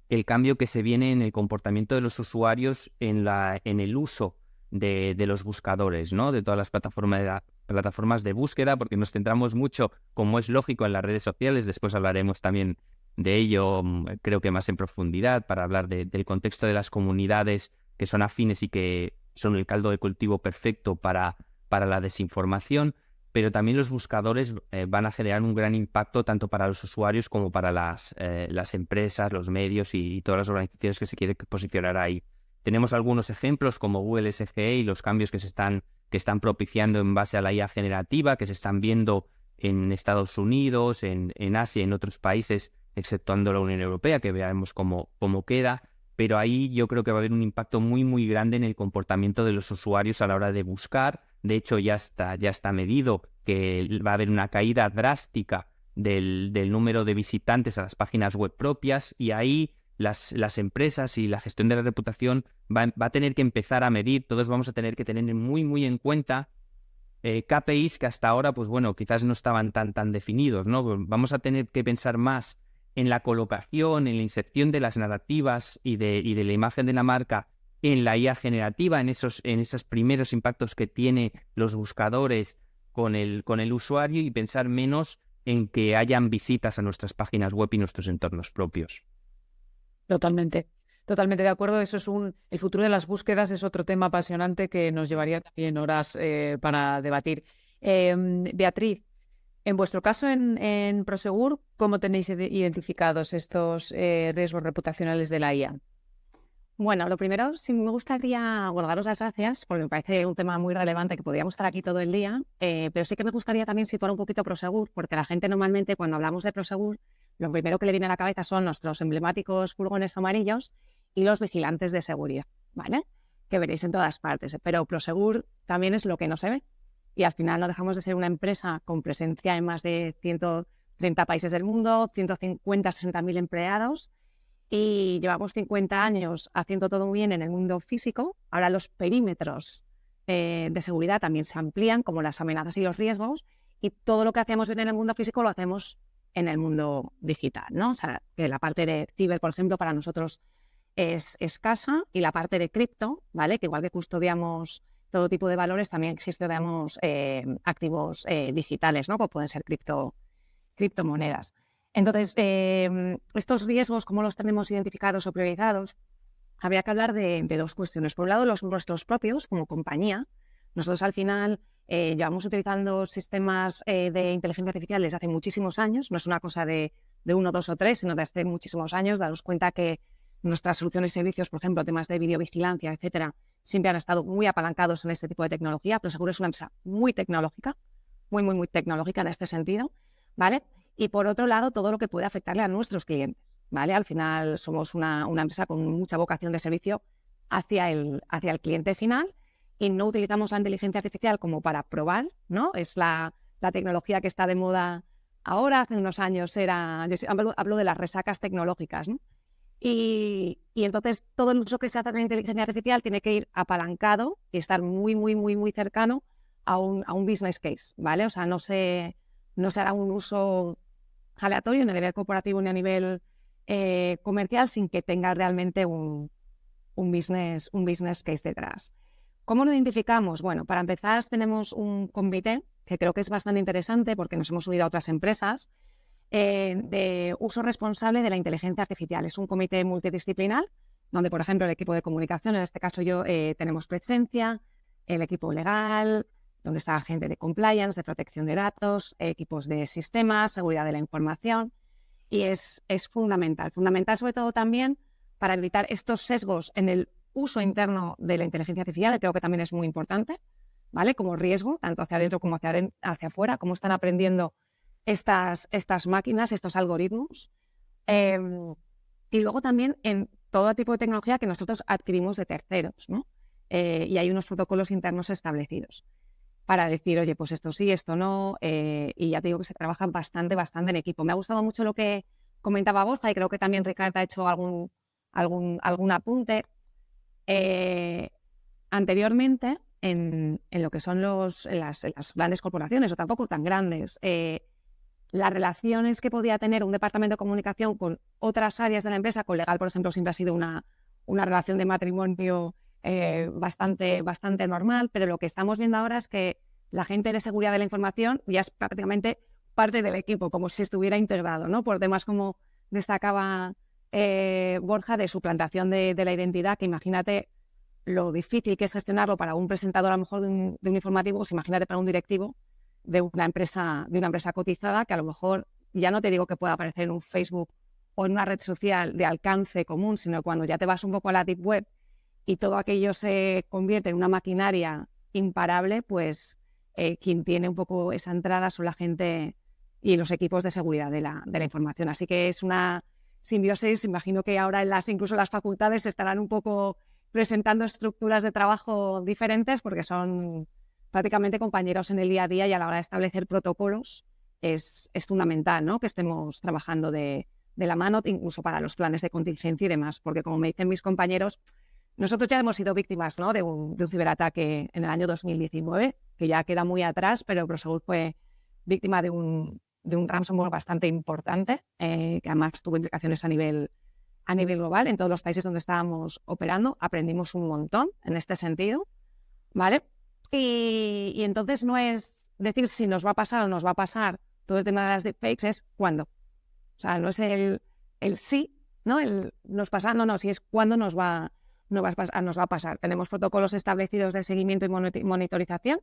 el cambio que se viene en el comportamiento de los usuarios en el uso de los buscadores, ¿no? De todas las plataformas de búsqueda, porque nos centramos mucho, como es lógico, en las redes sociales. Después hablaremos también de ello, creo que más en profundidad, para hablar del contexto de las comunidades que son afines y que son el caldo de cultivo perfecto para la desinformación. Pero también los buscadores van a generar un gran impacto tanto para los usuarios como para las empresas, los medios y todas las organizaciones que se quieren posicionar ahí. Tenemos algunos ejemplos como Google SGE y los cambios que están propiciando en base a la IA generativa, que se están viendo en Estados Unidos, en Asia y en otros países, exceptuando la Unión Europea, que veamos cómo queda. Pero ahí yo creo que va a haber un impacto muy, muy grande en el comportamiento de los usuarios a la hora de buscar. De hecho, ya está medido que va a haber una caída drástica del número de visitantes a las páginas web propias, y ahí las empresas y la gestión de la reputación va a tener que empezar a medir. Todos vamos a tener que tener muy, muy en cuenta KPIs que hasta ahora, pues bueno, quizás no estaban tan definidos, ¿no? Vamos a tener que pensar más en la colocación, en la inserción de las narrativas y de la imagen de la marca en la IA generativa, en esos primeros impactos que tiene los buscadores con el usuario, y pensar menos en que hayan visitas a nuestras páginas web y nuestros entornos propios. Totalmente de acuerdo. Eso es el futuro de las búsquedas, es otro tema apasionante que nos llevaría también horas para debatir. Beatriz, en vuestro caso en Prosegur, ¿cómo tenéis identificados estos riesgos reputacionales de la IA? Bueno, lo primero, sí me gustaría daros las gracias, porque me parece un tema muy relevante que podríamos estar aquí todo el día, pero sí que me gustaría también situar un poquito Prosegur, porque la gente normalmente cuando hablamos de Prosegur, lo primero que le viene a la cabeza son nuestros emblemáticos furgones amarillos y los vigilantes de seguridad, ¿vale? Que veréis en todas partes, pero Prosegur también es lo que no se ve. Y al final no dejamos de ser una empresa con presencia en más de 130 países del mundo, 150, 60.000 empleados, y llevamos 50 años haciendo todo muy bien en el mundo físico. Ahora los perímetros de seguridad también se amplían, como las amenazas y los riesgos, y todo lo que hacíamos bien en el mundo físico lo hacemos en el mundo digital, ¿no? O sea, que la parte de ciber, por ejemplo, para nosotros es escasa, y la parte de cripto, ¿vale? Que igual que custodiamos todo tipo de valores, también gestionamos activos digitales, ¿no? Pues pueden ser criptomonedas. Entonces, estos riesgos, ¿cómo los tenemos identificados o priorizados? Habría que hablar de dos cuestiones. Por un lado, nuestros propios como compañía. Nosotros al final llevamos utilizando sistemas de inteligencia artificial desde hace muchísimos años. No es una cosa de 1, 2 o 3, sino de hace muchísimos años. Daros cuenta que nuestras soluciones y servicios, por ejemplo, temas de videovigilancia, etcétera, siempre han estado muy apalancados en este tipo de tecnología. Prosegur es una empresa muy tecnológica, muy, muy, muy tecnológica en este sentido, ¿vale? Y por otro lado, todo lo que puede afectarle a nuestros clientes, ¿vale? Al final somos una empresa con mucha vocación de servicio hacia el cliente final, y no utilizamos la inteligencia artificial como para probar, ¿no? Es la tecnología que está de moda ahora. Hace unos años hablo de las resacas tecnológicas, ¿no? Y entonces todo el uso que se hace de la inteligencia artificial tiene que ir apalancado y estar muy, muy, muy, muy cercano a un business case, ¿vale? O sea, no se hará un uso aleatorio ni a nivel corporativo ni a nivel comercial sin que tenga realmente un business case detrás. ¿Cómo lo identificamos? Bueno, para empezar tenemos un comité que creo que es bastante interesante porque nos hemos unido a otras empresas de uso responsable de la inteligencia artificial. Es un comité multidisciplinar donde, por ejemplo, el equipo de comunicación, en este caso yo, tenemos presencia, el equipo legal, donde está gente de compliance, de protección de datos, equipos de sistemas, seguridad de la información, y es fundamental sobre todo también para evitar estos sesgos en el uso interno de la inteligencia artificial, que creo que también es muy importante, ¿vale? Como riesgo, tanto hacia adentro como hacia afuera, cómo están aprendiendo estas máquinas, estos algoritmos. Y luego también en todo tipo de tecnología que nosotros adquirimos de terceros, ¿no? Y hay unos protocolos internos establecidos para decir, oye, pues esto sí, esto no, y ya te digo que se trabaja bastante en equipo. Me ha gustado mucho lo que comentaba Borja, y creo que también Ricardo ha hecho algún apunte. Anteriormente, en lo que son las grandes corporaciones, o tampoco tan grandes, las relaciones que podía tener un departamento de comunicación con otras áreas de la empresa, con legal, por ejemplo, siempre ha sido una relación de matrimonio bastante normal, pero lo que estamos viendo ahora es que la gente de seguridad de la información ya es prácticamente parte del equipo, como si estuviera integrado, ¿no? Por temas como destacaba Borja, de suplantación de la identidad, que imagínate lo difícil que es gestionarlo para un presentador, a lo mejor de un informativo, pues imagínate para un directivo de una empresa cotizada, que a lo mejor, ya no te digo que pueda aparecer en un Facebook o en una red social de alcance común, sino cuando ya te vas un poco a la deep web y todo aquello se convierte en una maquinaria imparable, pues quien tiene un poco esa entrada son la gente y los equipos de seguridad de la información. Así que es una simbiosis. Imagino que ahora incluso las facultades estarán un poco presentando estructuras de trabajo diferentes porque son prácticamente compañeros en el día a día, y a la hora de establecer protocolos es fundamental, ¿no?, que estemos trabajando de la mano, incluso para los planes de contingencia y demás, porque como me dicen mis compañeros, nosotros ya hemos sido víctimas, ¿no?, de un ciberataque en el año 2019, que ya queda muy atrás, pero Prosegur fue víctima de un ransomware bastante importante, que además tuvo implicaciones a nivel global en todos los países donde estábamos operando. Aprendimos un montón en este sentido, ¿vale? Y entonces no es decir si nos va a pasar o nos va a pasar todo el tema de las deepfakes, es cuándo. O sea, no es el sí, ¿no? El nos pasa, no, si es cuándo nos va a pasar. Tenemos protocolos establecidos de seguimiento y monitorización.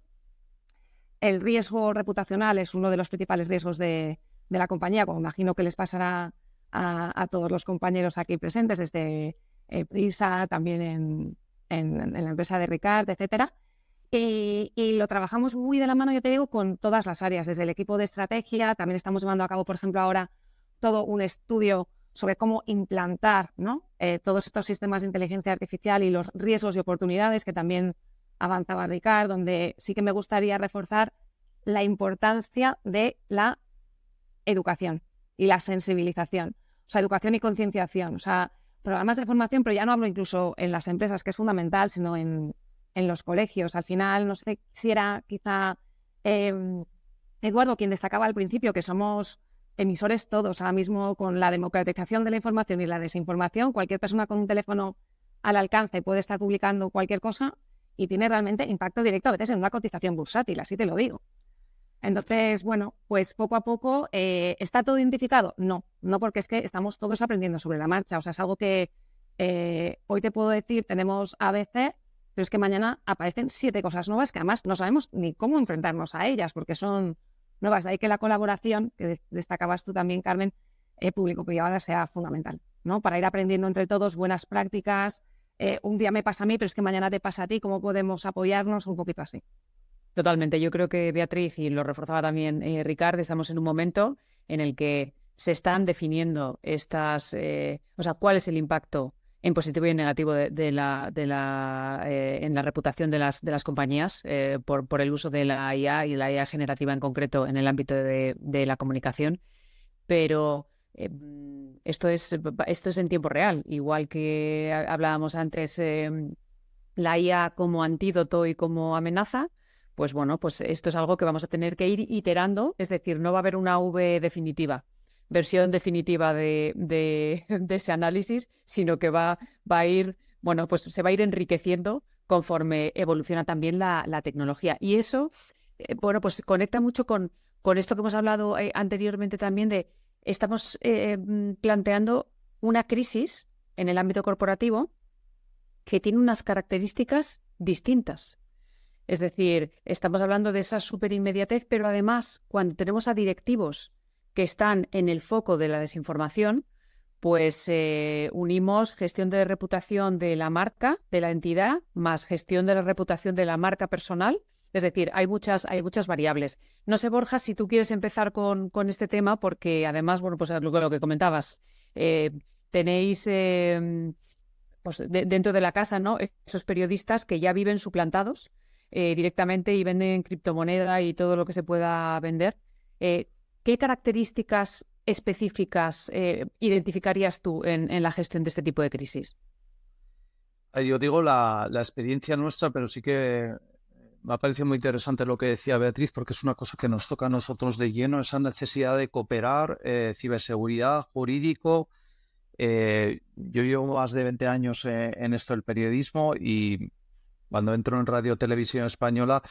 El riesgo reputacional es uno de los principales riesgos de la compañía, como imagino que les pasará a todos los compañeros aquí presentes, desde Prisa, también en la empresa de Ricard, etcétera. Y lo trabajamos muy de la mano, ya te digo, con todas las áreas, desde el equipo de estrategia. También estamos llevando a cabo, por ejemplo, ahora todo un estudio sobre cómo implantar, ¿no?, todos estos sistemas de inteligencia artificial y los riesgos y oportunidades, que también avanzaba Ricard, donde sí que me gustaría reforzar la importancia de la educación y la sensibilización. O sea, educación y concienciación. O sea, programas de formación, pero ya no hablo incluso en las empresas, que es fundamental, sino en los colegios. Al final, no sé si era quizá Eduardo quien destacaba al principio que somos emisores todos. Ahora mismo, con la democratización de la información y la desinformación, cualquier persona con un teléfono al alcance puede estar publicando cualquier cosa y tiene realmente impacto directo a veces en una cotización bursátil, así te lo digo. Entonces, bueno, pues poco a poco, ¿está todo identificado? No, porque es que estamos todos aprendiendo sobre la marcha. O sea, es algo que hoy te puedo decir, tenemos ABC, pero es que mañana aparecen 7 cosas nuevas que además no sabemos ni cómo enfrentarnos a ellas, porque son nuevas. Hay que la colaboración, que destacabas tú también, Carmen, público-privada, sea fundamental, ¿no?, para ir aprendiendo entre todos buenas prácticas. Un día me pasa a mí, pero es que mañana te pasa a ti, ¿cómo podemos apoyarnos? Un poquito así. Totalmente. Yo creo que Beatriz, y lo reforzaba también Ricard, estamos en un momento en el que se están definiendo estas, o sea, cuál es el impacto en positivo y en negativo en la reputación de las compañías por el uso de la IA y la IA generativa en concreto en el ámbito de la comunicación. Pero esto es en tiempo real, igual que hablábamos antes, la IA como antídoto y como amenaza. Pues bueno, pues esto es algo que vamos a tener que ir iterando, es decir, no va a haber una versión definitiva de ese análisis, sino que va a ir, bueno, pues se va a ir enriqueciendo conforme evoluciona también la tecnología. Y eso, bueno, pues conecta mucho con esto que hemos hablado anteriormente también de, estamos planteando una crisis en el ámbito corporativo que tiene unas características distintas. Es decir, estamos hablando de esa superinmediatez, pero además, cuando tenemos a directivos que están en el foco de la desinformación, pues unimos gestión de reputación de la marca, de la entidad, más gestión de la reputación de la marca personal. Es decir, hay muchas variables. No sé, Borja, si tú quieres empezar con este tema, porque además, bueno, pues lo que comentabas, tenéis pues dentro de la casa, ¿no?, esos periodistas que ya viven suplantados directamente y venden criptomoneda y todo lo que se pueda vender. ¿Qué características específicas identificarías tú en la gestión de este tipo de crisis? Yo digo la experiencia nuestra, pero sí que me ha parecido muy interesante lo que decía Beatriz, porque es una cosa que nos toca a nosotros de lleno, esa necesidad de cooperar, ciberseguridad, jurídico. Yo llevo más de 20 años en esto del periodismo, y cuando entro en Radio Televisión Española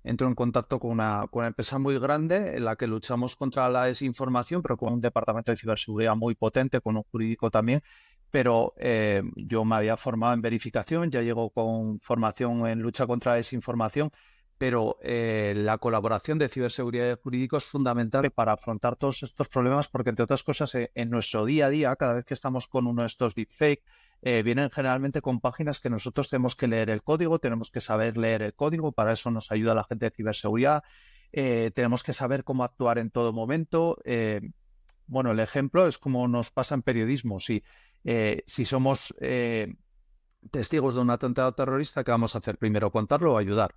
entro en contacto con una empresa muy grande en la que luchamos contra la desinformación, pero con un departamento de ciberseguridad muy potente, con un jurídico también. Pero yo me había formado en verificación, ya llego con formación en lucha contra la desinformación, pero la colaboración de ciberseguridad y jurídico es fundamental para afrontar todos estos problemas, porque entre otras cosas en nuestro día a día, cada vez que estamos con uno de estos deepfake, vienen generalmente con páginas que nosotros tenemos que leer el código, tenemos que saber leer el código, para eso nos ayuda la gente de ciberseguridad, tenemos que saber cómo actuar en todo momento. Bueno, el ejemplo es como nos pasa en periodismo. Si somos testigos de un atentado terrorista, ¿qué vamos a hacer? Primero, contarlo o ayudar.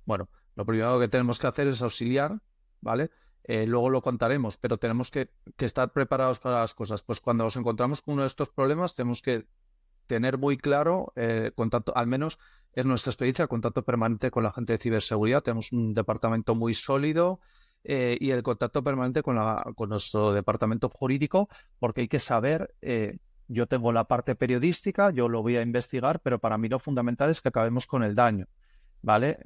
Bueno, lo primero que tenemos que hacer es auxiliar, ¿vale? Luego lo contaremos, pero tenemos que estar preparados para las cosas. Pues cuando nos encontramos con uno de estos problemas, tenemos que tener muy claro contacto, al menos es nuestra experiencia, contacto permanente con la gente de ciberseguridad. Tenemos un departamento muy sólido y el contacto permanente con nuestro departamento jurídico, porque hay que saber, yo tengo la parte periodística, yo lo voy a investigar, pero para mí lo fundamental es que acabemos con el daño, ¿vale?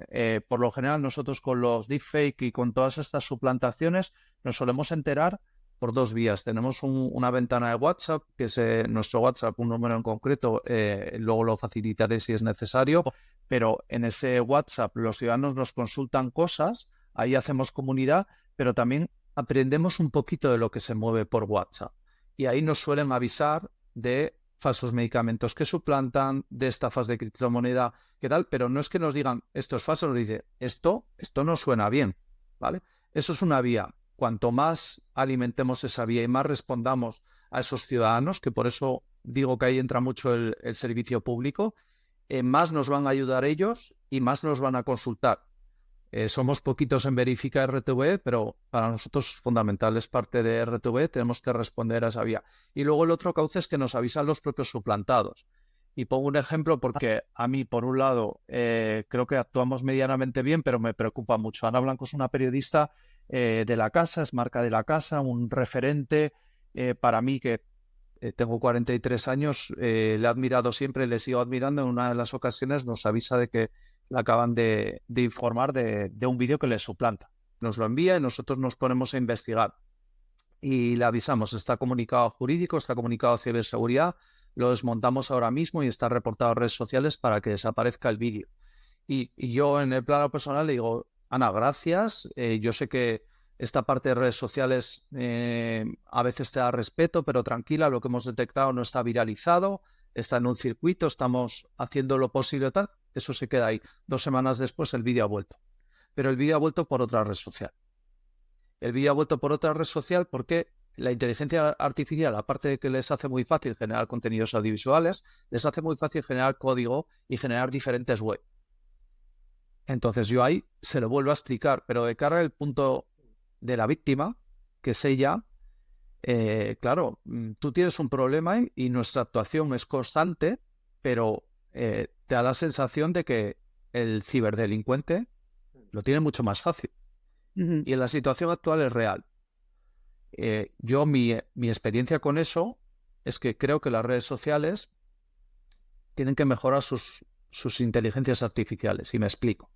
Por lo general nosotros con los deepfake y con todas estas suplantaciones nos solemos enterar por dos vías. Tenemos una ventana de WhatsApp, que es nuestro WhatsApp, un número en concreto, luego lo facilitaré si es necesario, pero en ese WhatsApp los ciudadanos nos consultan cosas, ahí hacemos comunidad, pero también aprendemos un poquito de lo que se mueve por WhatsApp. Y ahí nos suelen avisar de falsos medicamentos que suplantan, de estafas de criptomoneda, qué tal, pero no es que nos digan esto es falso, nos dice esto no suena bien, ¿vale? Eso es una vía. Cuanto más alimentemos esa vía y más respondamos a esos ciudadanos, que por eso digo que ahí entra mucho el servicio público, más nos van a ayudar ellos y más nos van a consultar. Somos poquitos en Verifica RTV, pero para nosotros es fundamental, es parte de RTV, tenemos que responder a esa vía. Y luego el otro cauce es que nos avisan los propios suplantados. Y pongo un ejemplo porque a mí, por un lado, creo que actuamos medianamente bien, pero me preocupa mucho. Ana Blanco es una periodista de la casa, es marca de la casa, un referente para mí que tengo 43 años, le he admirado siempre, le sigo admirando. En una de las ocasiones nos avisa de que le acaban de informar de un vídeo que le suplanta. Nos lo envía y nosotros nos ponemos a investigar. Y le avisamos, está comunicado jurídico, está comunicado a ciberseguridad, lo desmontamos ahora mismo y está reportado a redes sociales para que desaparezca el vídeo. Y yo en el plano personal le digo, Ana, gracias. Yo sé que esta parte de redes sociales a veces te da respeto, pero tranquila, lo que hemos detectado no está viralizado, está en un circuito, estamos haciendo lo posible tal. Eso se queda ahí. 2 semanas después el vídeo ha vuelto. Pero el vídeo ha vuelto por otra red social. El vídeo ha vuelto por otra red social porque la inteligencia artificial, aparte de que les hace muy fácil generar contenidos audiovisuales, les hace muy fácil generar código y generar diferentes web. Entonces yo ahí se lo vuelvo a explicar, pero de cara al punto de la víctima, que es ella, claro, tú tienes un problema y nuestra actuación es constante, pero te da la sensación de que el ciberdelincuente lo tiene mucho más fácil. Y en la situación actual es real. Yo mi experiencia con eso es que creo que las redes sociales tienen que mejorar sus inteligencias artificiales, y me explico.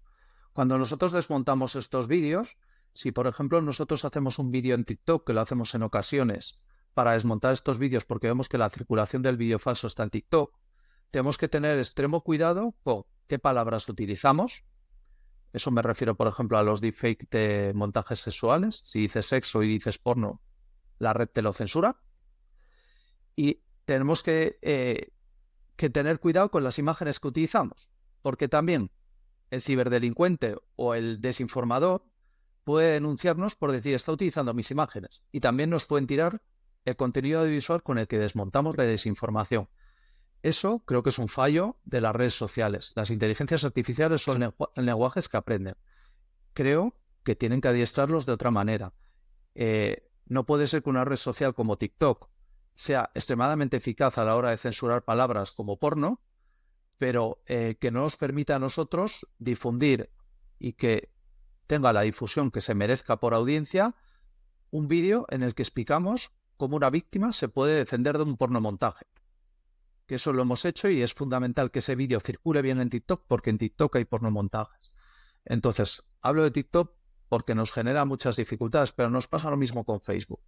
Cuando nosotros desmontamos estos vídeos, si por ejemplo nosotros hacemos un vídeo en TikTok, que lo hacemos en ocasiones, para desmontar estos vídeos porque vemos que la circulación del vídeo falso está en TikTok, tenemos que tener extremo cuidado con qué palabras utilizamos. Eso me refiero, por ejemplo, a los deepfake de montajes sexuales. Si dices sexo y dices porno, la red te lo censura. Y tenemos que tener cuidado con las imágenes que utilizamos, porque también el ciberdelincuente o el desinformador puede denunciarnos por decir, está utilizando mis imágenes, y también nos pueden tirar el contenido audiovisual con el que desmontamos la desinformación. Eso creo que es un fallo de las redes sociales. Las inteligencias artificiales son lenguajes que aprenden. Creo que tienen que adiestrarlos de otra manera. No puede ser que una red social como TikTok sea extremadamente eficaz a la hora de censurar palabras como porno, pero que no nos permita a nosotros difundir y que tenga la difusión que se merezca por audiencia un vídeo en el que explicamos cómo una víctima se puede defender de un pornomontaje. Que eso lo hemos hecho y es fundamental que ese vídeo circule bien en TikTok, porque en TikTok hay pornomontajes. Entonces, hablo de TikTok porque nos genera muchas dificultades, pero nos pasa lo mismo con Facebook.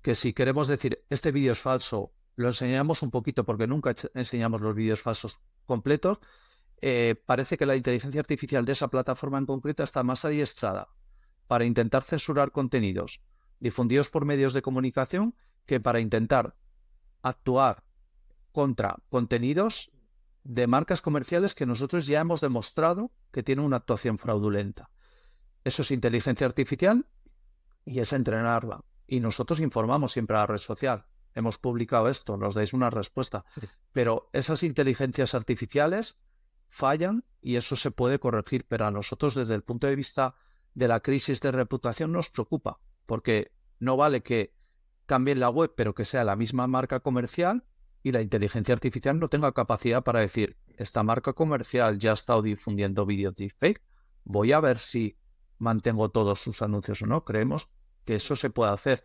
Que si queremos decir, este vídeo es falso, lo enseñamos un poquito porque nunca enseñamos los vídeos falsos completos, parece que la inteligencia artificial de esa plataforma en concreto está más adiestrada para intentar censurar contenidos difundidos por medios de comunicación que para intentar actuar contra contenidos de marcas comerciales que nosotros ya hemos demostrado que tienen una actuación fraudulenta. Eso es inteligencia artificial y es entrenarla. Y nosotros informamos siempre a la red social. Hemos publicado esto, nos dais una respuesta. Pero esas inteligencias artificiales fallan y eso se puede corregir. Pero a nosotros, desde el punto de vista de la crisis de reputación, nos preocupa. Porque no vale que cambien la web, pero que sea la misma marca comercial y la inteligencia artificial no tenga capacidad para decir, esta marca comercial ya ha estado difundiendo vídeos deepfake, voy a ver si mantengo todos sus anuncios o no. Creemos que eso se puede hacer.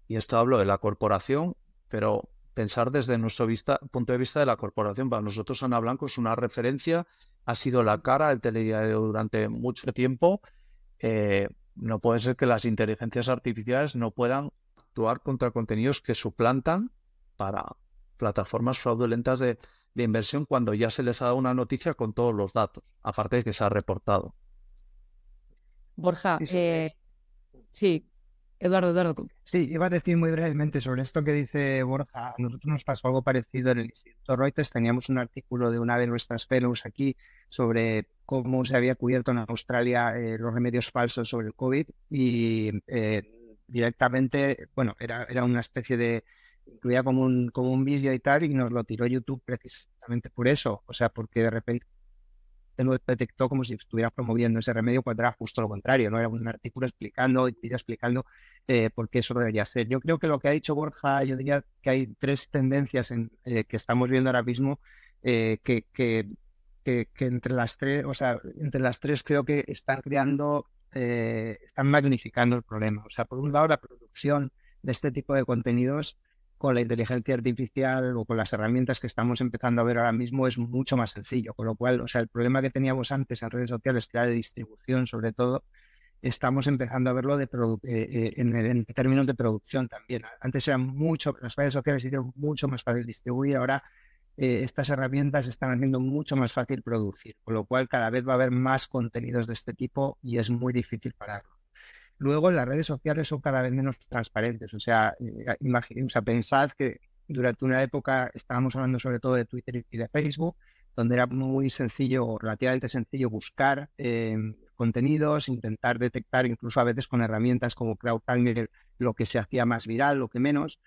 Y esto hablo de la corporación, pero pensar desde nuestro punto de vista de la corporación. Para nosotros Ana Blanco es una referencia, ha sido la cara del telediario durante mucho tiempo. No puede ser que las inteligencias artificiales no puedan actuar contra contenidos que suplantan para plataformas fraudulentas de inversión cuando ya se les ha dado una noticia con todos los datos, aparte de que se ha reportado. Borja, sí, Eduardo. Sí, iba a decir muy brevemente sobre esto que dice Borja. A nosotros nos pasó algo parecido en el Instituto Reuters. Teníamos un artículo de una de nuestras fellows aquí sobre cómo se había cubierto en Australia los remedios falsos sobre el COVID y directamente, bueno, era una especie de, incluía como un vídeo y tal, y nos lo tiró YouTube precisamente por eso, o sea, porque de repente lo detectó como si estuviera promoviendo ese remedio cuando era justo lo contrario, ¿no? Era un artículo explicando por qué eso debería ser. Yo creo que lo que ha dicho Borja, yo diría que hay tres tendencias que estamos viendo ahora mismo que entre las tres, o sea, entre las tres creo que están están magnificando el problema. O sea, por un lado, la producción de este tipo de contenidos con la inteligencia artificial o con las herramientas que estamos empezando a ver ahora mismo es mucho más sencillo, con lo cual, o sea, el problema que teníamos antes en redes sociales, que era de distribución sobre todo, estamos empezando a verlo en términos de producción también. Antes las redes sociales hicieron mucho más fácil distribuir, ahora estas herramientas están haciendo mucho más fácil producir, con lo cual cada vez va a haber más contenidos de este tipo y es muy difícil pararlo. Luego, las redes sociales son cada vez menos transparentes. O sea, pensad que durante una época estábamos hablando sobre todo de Twitter y de Facebook, donde era muy sencillo, relativamente sencillo, buscar contenidos, intentar detectar, incluso a veces con herramientas como CrowdTangler, lo que se hacía más viral, lo que menos.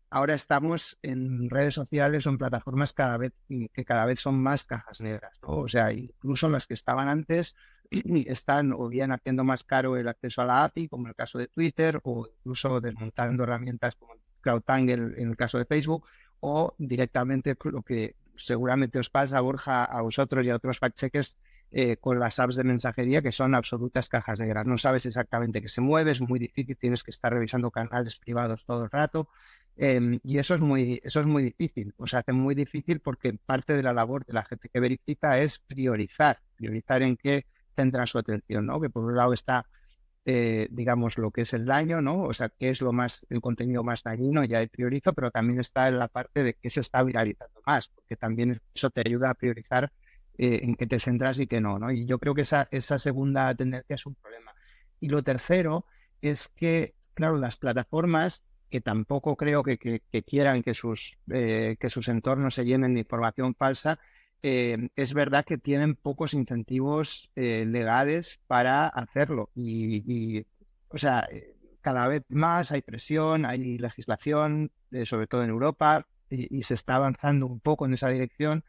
Ahora estamos en redes sociales o en plataformas que cada vez son más cajas negras, ¿no? O sea, incluso las que estaban antes están o bien haciendo más caro el acceso a la API, como en el caso de Twitter, o incluso desmontando herramientas como CrowdTangler en el caso de Facebook, o directamente lo que seguramente os pasa, Borja, a vosotros y a otros fact-checkers, con las apps de mensajería, que son absolutas cajas negras. No sabes exactamente qué se mueve, es muy difícil, tienes que estar revisando canales privados todo el rato. Y eso es muy difícil, o sea, hace muy difícil porque parte de la labor de la gente que verifica es priorizar en qué centra su atención, ¿no? Que por un lado está, digamos, lo que es el daño, ¿no? O sea, qué es el contenido más dañino, ya priorizo, pero también está en la parte de qué se está viralizando más, porque también eso te ayuda a priorizar en qué te centras y qué no, ¿no? Y yo creo que esa segunda tendencia es un problema. Y lo tercero es que, claro, las plataformas, que tampoco creo que quieran que sus entornos se llenen de información falsa, es verdad que tienen pocos incentivos legales para hacerlo. O sea, cada vez más hay presión, hay legislación, sobre todo en Europa, y se está avanzando un poco en esa dirección,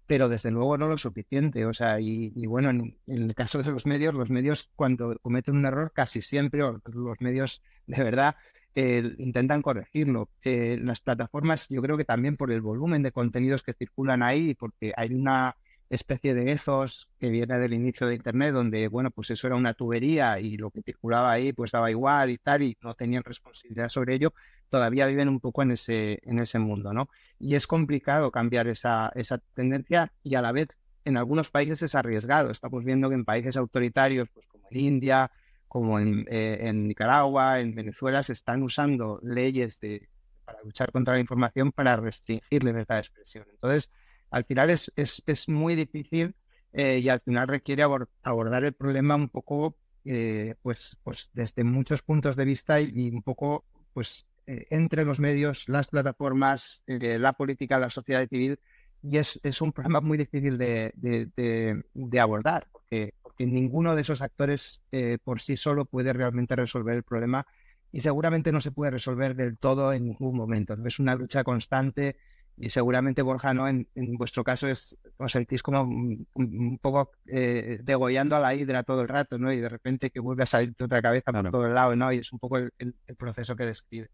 pero desde luego no lo suficiente. O sea, y bueno, en el caso de los medios cuando cometen un error, casi siempre, o los medios de verdad, intentan corregirlo. Las plataformas, yo creo que también por el volumen de contenidos que circulan ahí, porque hay una especie de ethos que viene del inicio de Internet, donde, bueno, pues eso era una tubería y lo que circulaba ahí pues daba igual y tal, y no tenían responsabilidad sobre ello, todavía viven un poco en ese mundo, ¿no? Y es complicado cambiar esa tendencia, y a la vez en algunos países es arriesgado. Estamos viendo que en países autoritarios, pues como en India, como en Nicaragua, en Venezuela, se están usando leyes para luchar contra la información para restringir libertad de expresión. Entonces, al final es muy difícil y al final requiere abordar el problema un poco pues desde muchos puntos de vista y un poco pues entre los medios, las plataformas, la política, la sociedad civil, y es un problema muy difícil de abordar, porque ninguno de esos actores por sí solo puede realmente resolver el problema, y seguramente no se puede resolver del todo en ningún momento, ¿no? Es una lucha constante. Y seguramente, Borja, ¿no? En vuestro caso os sentís como un poco degollando a la hidra todo el rato, ¿no? Y de repente que vuelve a salirte otra cabeza por todo el lado, ¿no? Y es un poco el proceso que describe.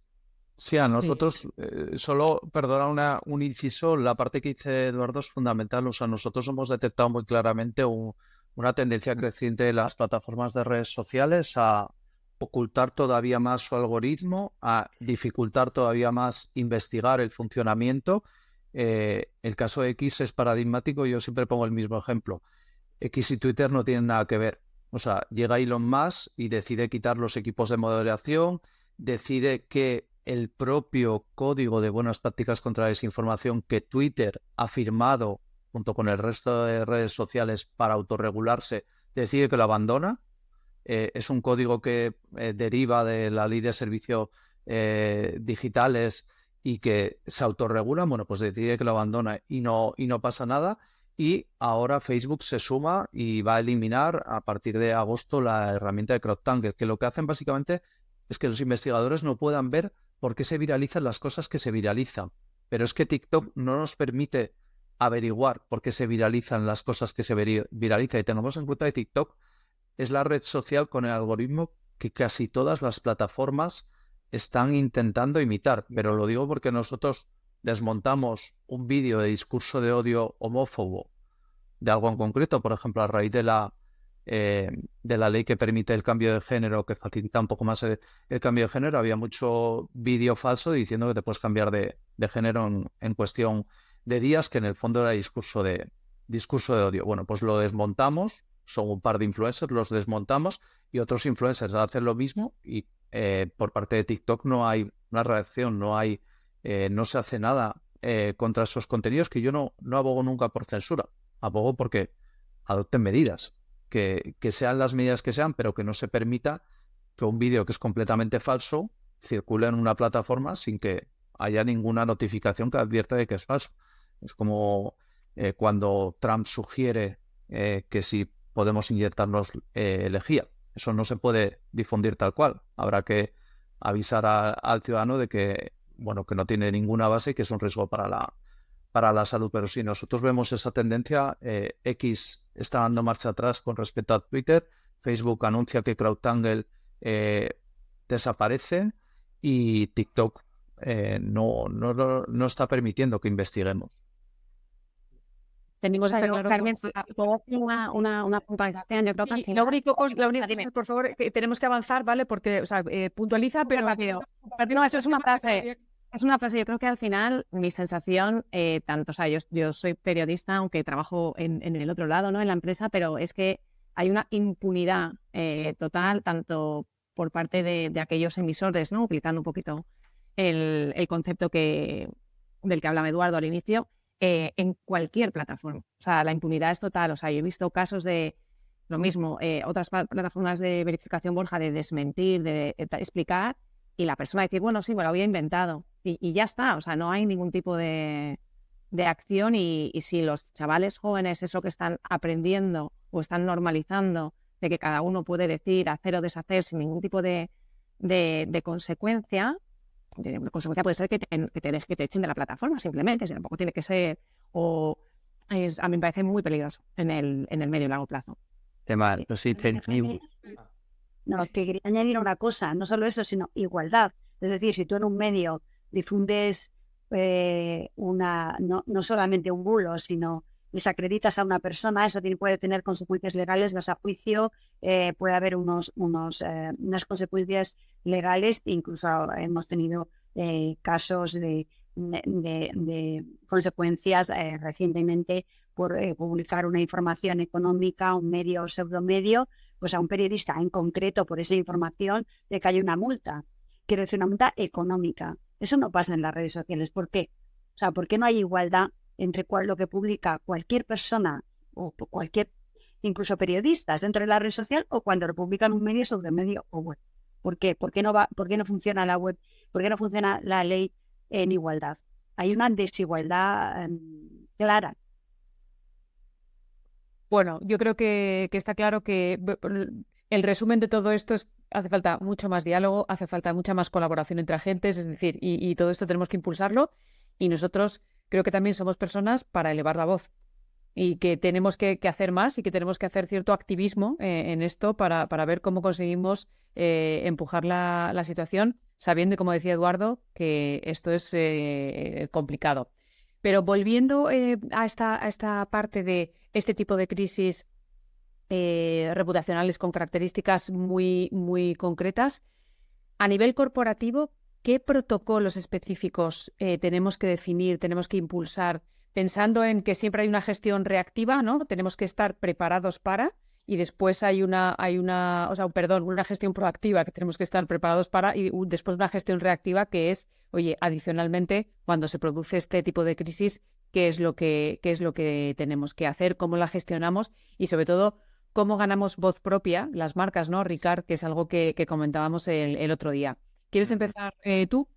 Sí, a nosotros, solo, perdona un inciso, la parte que dice Eduardo es fundamental. O sea, nosotros hemos detectado muy claramente una tendencia creciente de las plataformas de redes sociales a ocultar todavía más su algoritmo, a dificultar todavía más investigar el funcionamiento. El caso de X es paradigmático, yo siempre pongo el mismo ejemplo. X y Twitter no tienen nada que ver. O sea, llega Elon Musk y decide quitar los equipos de moderación, decide que el propio código de buenas prácticas contra la desinformación que Twitter ha firmado junto con el resto de redes sociales para autorregularse, decide que lo abandona. Es un código que deriva de la ley de servicios digitales y que se autorregula, bueno, pues decide que lo abandona y no pasa nada. Y ahora Facebook se suma y va a eliminar a partir de agosto la herramienta de CrowdTangle, que lo que hacen básicamente es que los investigadores no puedan ver por qué se viralizan las cosas que se viralizan. Pero es que TikTok no nos permite averiguar por qué se viralizan las cosas que se viralizan. Y tengamos en cuenta que TikTok es la red social con el algoritmo que casi todas las plataformas están intentando imitar. Pero lo digo porque nosotros desmontamos un vídeo de discurso de odio homófobo de algo en concreto, por ejemplo, a raíz de la ley que permite el cambio de género, que facilita un poco más el cambio de género. Había mucho vídeo falso diciendo que te puedes cambiar de género en cuestión de días, que en el fondo era discurso de odio. Bueno, pues lo desmontamos. Son un par de influencers, los desmontamos y otros influencers hacen lo mismo y por parte de TikTok no hay una reacción, no se hace nada contra esos contenidos, que yo no abogo nunca por censura, abogo porque adopten medidas, que sean las medidas que sean, pero que no se permita que un vídeo que es completamente falso circule en una plataforma sin que haya ninguna notificación que advierta de que es falso. Es como cuando Trump sugiere que si podemos inyectarnos lejía. Eso no se puede difundir tal cual. Habrá que avisar al ciudadano de que, bueno, que no tiene ninguna base y que es un riesgo para la salud. Pero si nosotros vemos esa tendencia, X está dando marcha atrás con respecto a Twitter, Facebook anuncia que CrowdTangle desaparece y TikTok no está permitiendo que investiguemos. Tenemos Carmen, ¿puedo hacer una puntualización? Yo creo que la única cosa, por favor, que tenemos que avanzar, ¿vale? Porque, o sea, puntualiza, pero rápido. No, eso es una frase. Es una frase. Yo creo que al final mi sensación, tanto, o sea, yo soy periodista, aunque trabajo en el otro lado, ¿no? En la empresa, pero es que hay una impunidad total, tanto por parte de aquellos emisores, ¿no? Utilizando un poquito el concepto del que hablaba Eduardo al inicio. En cualquier plataforma. O sea, la impunidad es total. O sea, yo he visto casos de lo mismo, otras plataformas de verificación, Borja, de desmentir, de explicar, y la persona decir, bueno, sí, me lo había inventado. Y ya está. O sea, no hay ningún tipo de acción y si los chavales jóvenes eso que están aprendiendo o están normalizando de que cada uno puede decir, hacer o deshacer sin ningún tipo de consecuencia. La consecuencia puede ser que te echen de la plataforma, simplemente, si tampoco tiene que ser, a mí me parece muy peligroso en el medio y largo plazo. No, te quería añadir una cosa, no solo eso, sino igualdad. Es decir, si tú en un medio difundes no solamente un bulo, sino desacreditas a una persona, eso puede tener consecuencias legales, vas a juicio, puede haber unas consecuencias legales, incluso hemos tenido casos de consecuencias recientemente por publicar una información económica, un medio o pseudomedio, pues a un periodista en concreto por esa información le cae una multa. Quiero decir, una multa económica. Eso no pasa en las redes sociales. ¿Por qué? O sea, ¿por qué no hay igualdad entre lo que publica cualquier persona o incluso periodistas dentro de la red social o cuando lo publican un medio sobre medio o web? ¿Por qué? ¿Por qué no funciona la web ¿Por qué no funciona la ley en igualdad? Hay una desigualdad clara. Bueno, yo creo que está claro que el resumen de todo esto es hace falta mucho más diálogo, hace falta mucha más colaboración entre agentes, es decir, y todo esto tenemos que impulsarlo y nosotros creo que también somos personas para elevar la voz y que tenemos que hacer más y que tenemos que hacer cierto activismo en esto para ver cómo conseguimos empujar la situación, sabiendo, como decía Eduardo, que esto es complicado. Pero volviendo a esta parte de este tipo de crisis reputacionales con características muy, muy concretas, a nivel corporativo, ¿qué protocolos específicos tenemos que definir, tenemos que impulsar, pensando en que siempre hay una gestión reactiva, ¿no? Tenemos que estar preparados para, y después hay una gestión proactiva que tenemos que estar preparados para, y después una gestión reactiva que es, oye, adicionalmente, cuando se produce este tipo de crisis, qué es lo que tenemos que hacer, cómo la gestionamos y sobre todo cómo ganamos voz propia, las marcas, ¿no, Ricard? Que es algo que comentábamos el otro día. ¿Quieres empezar tú?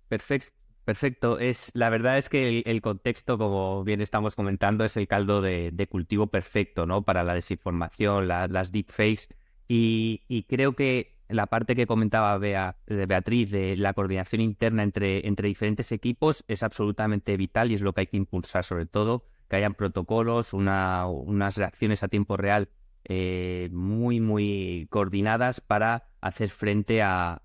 Perfecto. La verdad es que el contexto, como bien estamos comentando, es el caldo de cultivo perfecto, ¿no? Para la desinformación, las deepfakes. Y creo que la parte que comentaba Beatriz de la coordinación interna entre diferentes equipos es absolutamente vital y es lo que hay que impulsar, sobre todo, que hayan protocolos, unas reacciones a tiempo real muy, muy coordinadas para hacer frente a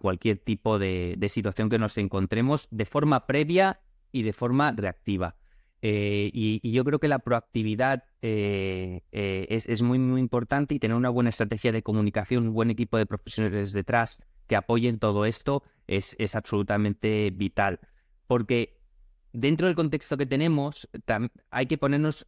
cualquier tipo de situación que nos encontremos de forma previa y de forma reactiva. Y yo creo que la proactividad es muy, muy importante y tener una buena estrategia de comunicación, un buen equipo de profesionales detrás que apoyen todo esto es absolutamente vital. Porque dentro del contexto que tenemos, hay que ponernos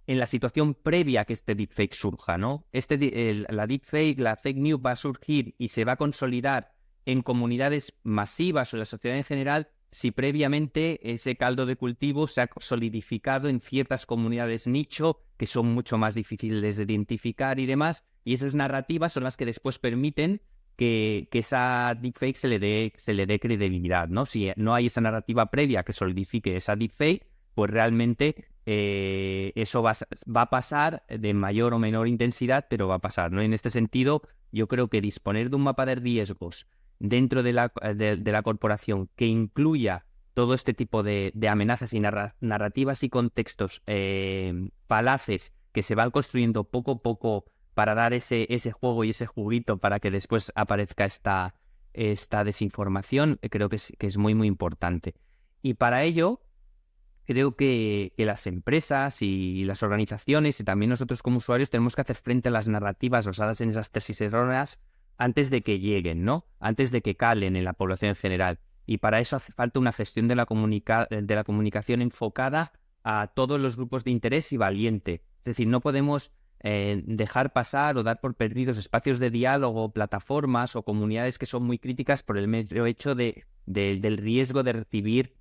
en la situación previa a que este deepfake surja, ¿no? La deepfake, la fake news va a surgir y se va a consolidar en comunidades masivas o en la sociedad en general si previamente ese caldo de cultivo se ha solidificado en ciertas comunidades nicho que son mucho más difíciles de identificar y demás, y esas narrativas son las que después permiten que esa deepfake se le dé credibilidad, ¿no? Si no hay esa narrativa previa que solidifique esa deepfake, pues realmente eso va a pasar de mayor o menor intensidad, pero va a pasar, ¿no? En este sentido, yo creo que disponer de un mapa de riesgos dentro de la corporación que incluya todo este tipo de amenazas y narrativas y contextos falaces que se van construyendo poco a poco para dar ese juego y ese juguito para que después aparezca esta desinformación, creo que es muy, muy importante. Y para ello, creo que las empresas y las organizaciones y también nosotros como usuarios tenemos que hacer frente a las narrativas basadas en esas tesis erróneas antes de que lleguen, ¿no? Antes de que calen en la población en general. Y para eso hace falta una gestión de la comunicación enfocada a todos los grupos de interés y valiente. Es decir, no podemos dejar pasar o dar por perdidos espacios de diálogo, plataformas o comunidades que son muy críticas por el mero hecho del riesgo de recibir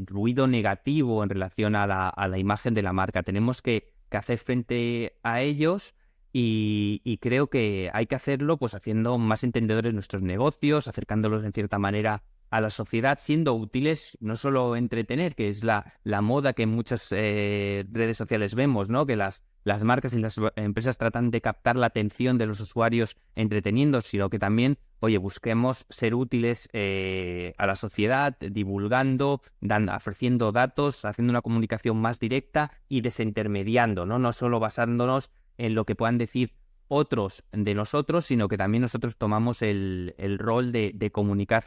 ruido negativo en relación a la imagen de la marca. Tenemos que hacer frente a ellos y creo que hay que hacerlo pues haciendo más entendedores nuestros negocios, acercándolos en cierta manera a la sociedad, siendo útiles, no solo entretener, que es la moda que en muchas redes sociales vemos, ¿no? Que las marcas y las empresas tratan de captar la atención de los usuarios entreteniendo, sino que también, oye, busquemos ser útiles a la sociedad, divulgando, ofreciendo datos, haciendo una comunicación más directa y desintermediando, ¿no? No solo basándonos en lo que puedan decir otros de nosotros, sino que también nosotros tomamos el rol de comunicar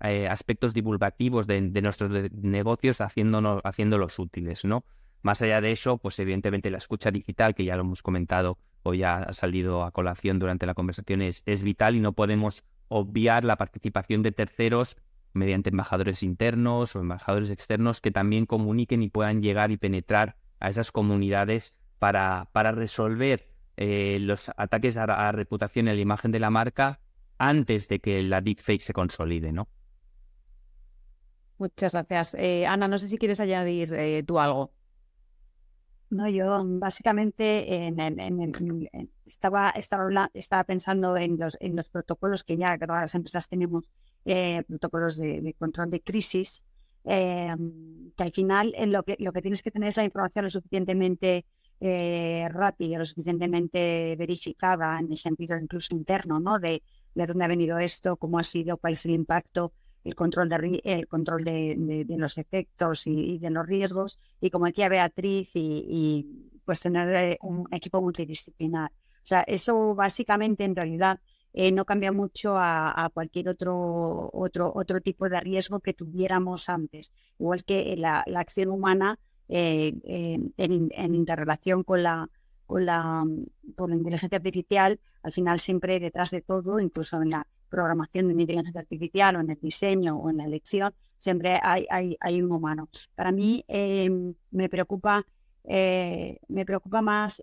aspectos divulgativos de nuestros negocios haciéndolos útiles, ¿no? Más allá de eso, pues evidentemente la escucha digital, que ya lo hemos comentado o ya ha salido a colación durante la conversación, es vital y no podemos obviar la participación de terceros mediante embajadores internos o embajadores externos que también comuniquen y puedan llegar y penetrar a esas comunidades para resolver los ataques a la reputación y a la imagen de la marca antes de que la deepfake se consolide, ¿no? Muchas gracias. Ana, no sé si quieres añadir tú algo. No, yo básicamente estaba pensando en los protocolos que ya todas las empresas tenemos protocolos de control de crisis, que al final lo que tienes que tener es la información lo suficientemente rápida, lo suficientemente verificada en el sentido incluso interno, ¿no? De dónde ha venido esto, cómo ha sido, cuál es el impacto, el control de los efectos y de los riesgos, y como decía Beatriz, y pues tener un equipo multidisciplinar. O sea, eso básicamente en realidad no cambia mucho a cualquier otro tipo de riesgo que tuviéramos antes. Igual que la acción humana en interrelación con la inteligencia artificial, al final siempre detrás de todo, incluso en la programación de la inteligencia artificial o en el diseño o en la elección, siempre hay un humano. Para mí me preocupa más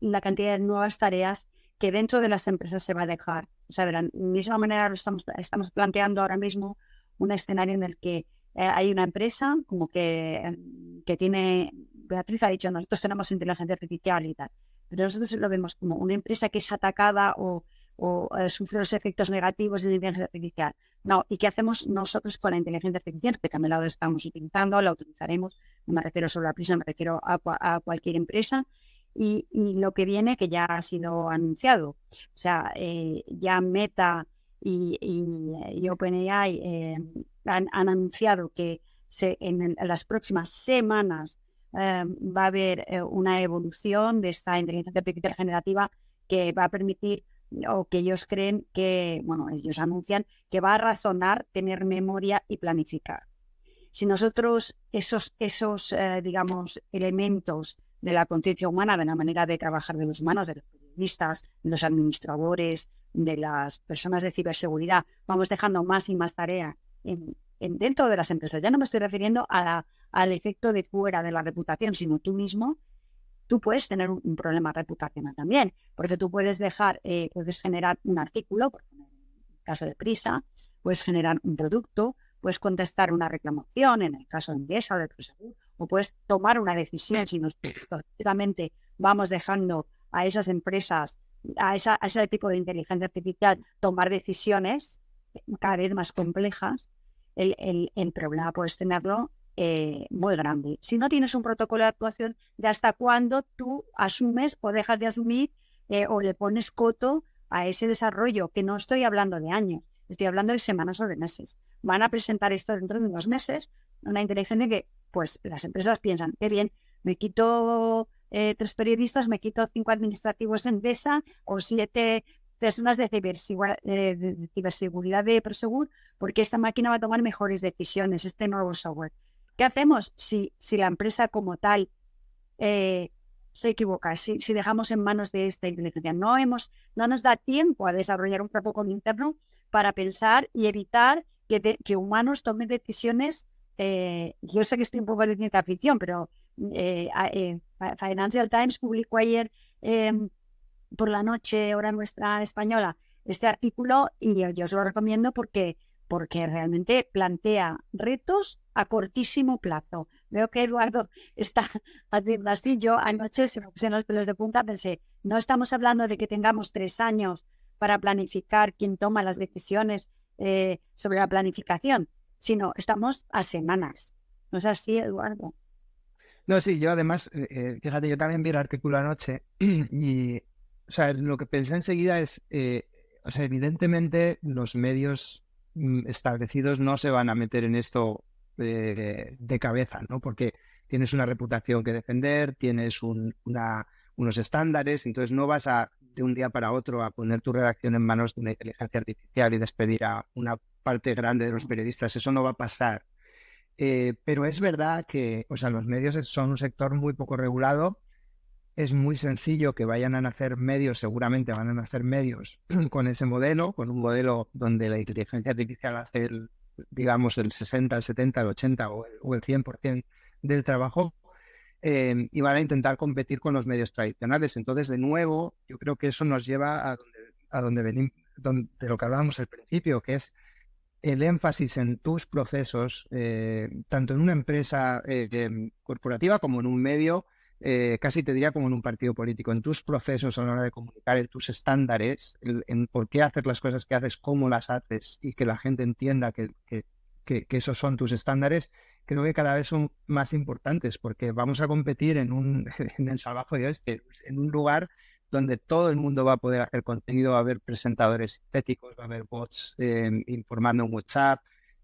la cantidad de nuevas tareas que dentro de las empresas se va a dejar. O sea, de la misma manera estamos planteando ahora mismo un escenario en el que hay una empresa como que tiene, Beatriz ha dicho, nosotros tenemos inteligencia artificial y tal, pero nosotros lo vemos como una empresa que es atacada o sufre los efectos negativos de la inteligencia artificial. No, ¿y qué hacemos nosotros con la inteligencia artificial? Que también la estamos utilizando, la utilizaremos, no me refiero solo a Prisa, me refiero a cualquier empresa. Y lo que viene, que ya ha sido anunciado, o sea, ya Meta y OpenAI han anunciado que en las próximas semanas va a haber una evolución de esta inteligencia artificial generativa que va a permitir, o que ellos creen que, bueno, ellos anuncian que va a razonar, tener memoria y planificar. Si nosotros esos digamos, elementos de la conciencia humana, de la manera de trabajar de los humanos, de los periodistas, de los administradores, de las personas de ciberseguridad, vamos dejando más y más tarea dentro de las empresas. Ya no me estoy refiriendo al efecto de fuera de la reputación, sino tú mismo. Tú puedes tener un problema reputacional también, porque tú puedes puedes generar un artículo, por ejemplo, en el caso de Prisa, puedes generar un producto, puedes contestar una reclamación en el caso de Endesa o de Prosegur, o puedes tomar una decisión si nosotros vamos dejando a esas empresas, a ese tipo de inteligencia artificial tomar decisiones cada vez más complejas. El problema puedes tenerlo muy grande. Si no tienes un protocolo de actuación de hasta cuándo tú asumes o dejas de asumir o le pones coto a ese desarrollo, que no estoy hablando de años, estoy hablando de semanas o de meses. Van a presentar esto dentro de unos meses, una inteligencia que pues las empresas piensan, qué bien, me quito 3 periodistas, me quito 5 administrativos en Endesa o 7 personas de ciberseguridad de Prosegur, porque esta máquina va a tomar mejores decisiones, este nuevo software. ¿Qué hacemos si la empresa como tal se equivoca? Si dejamos en manos de esta inteligencia, no nos da tiempo a desarrollar un protocolo interno para pensar y evitar que humanos tomen decisiones. Yo sé que estoy un poco de ciencia ficción, pero Financial Times publicó ayer por la noche, hora nuestra española, este artículo, y yo os lo recomiendo porque realmente plantea retos a cortísimo plazo. Veo que Eduardo está haciendo así. Yo anoche se me pusieron los pelos de punta, pensé, no estamos hablando de que tengamos 3 años para planificar quién toma las decisiones sobre la planificación, sino estamos a semanas. ¿No es así, Eduardo? No, sí, yo además, fíjate, yo también vi el artículo anoche y, o sea, lo que pensé enseguida es, o sea, evidentemente los medios establecidos no se van a meter en esto de cabeza, ¿no? Porque tienes una reputación que defender, tienes unos estándares, entonces no vas de un día para otro a poner tu redacción en manos de una inteligencia artificial y despedir a una parte grande de los periodistas. Eso no va a pasar. Pero es verdad que, o sea, los medios son un sector muy poco regulado. Es muy sencillo que vayan a nacer medios, seguramente van a nacer medios con ese modelo, con un modelo donde la inteligencia artificial hace digamos, el 60, el 70, el 80 o el 100% del trabajo, y van a intentar competir con los medios tradicionales. Entonces, de nuevo, yo creo que eso nos lleva a donde venimos, de lo que hablábamos al principio, que es el énfasis en tus procesos, tanto en una empresa corporativa como en un medio, casi te diría como en un partido político, en tus procesos a la hora de comunicar, en tus estándares, en por qué haces las cosas que haces, cómo las haces y que la gente entienda que esos son tus estándares, creo que cada vez son más importantes porque vamos a competir en el salvaje oeste, en un lugar donde todo el mundo va a poder hacer contenido, va a haber presentadores sintéticos, va a haber bots informando en WhatsApp.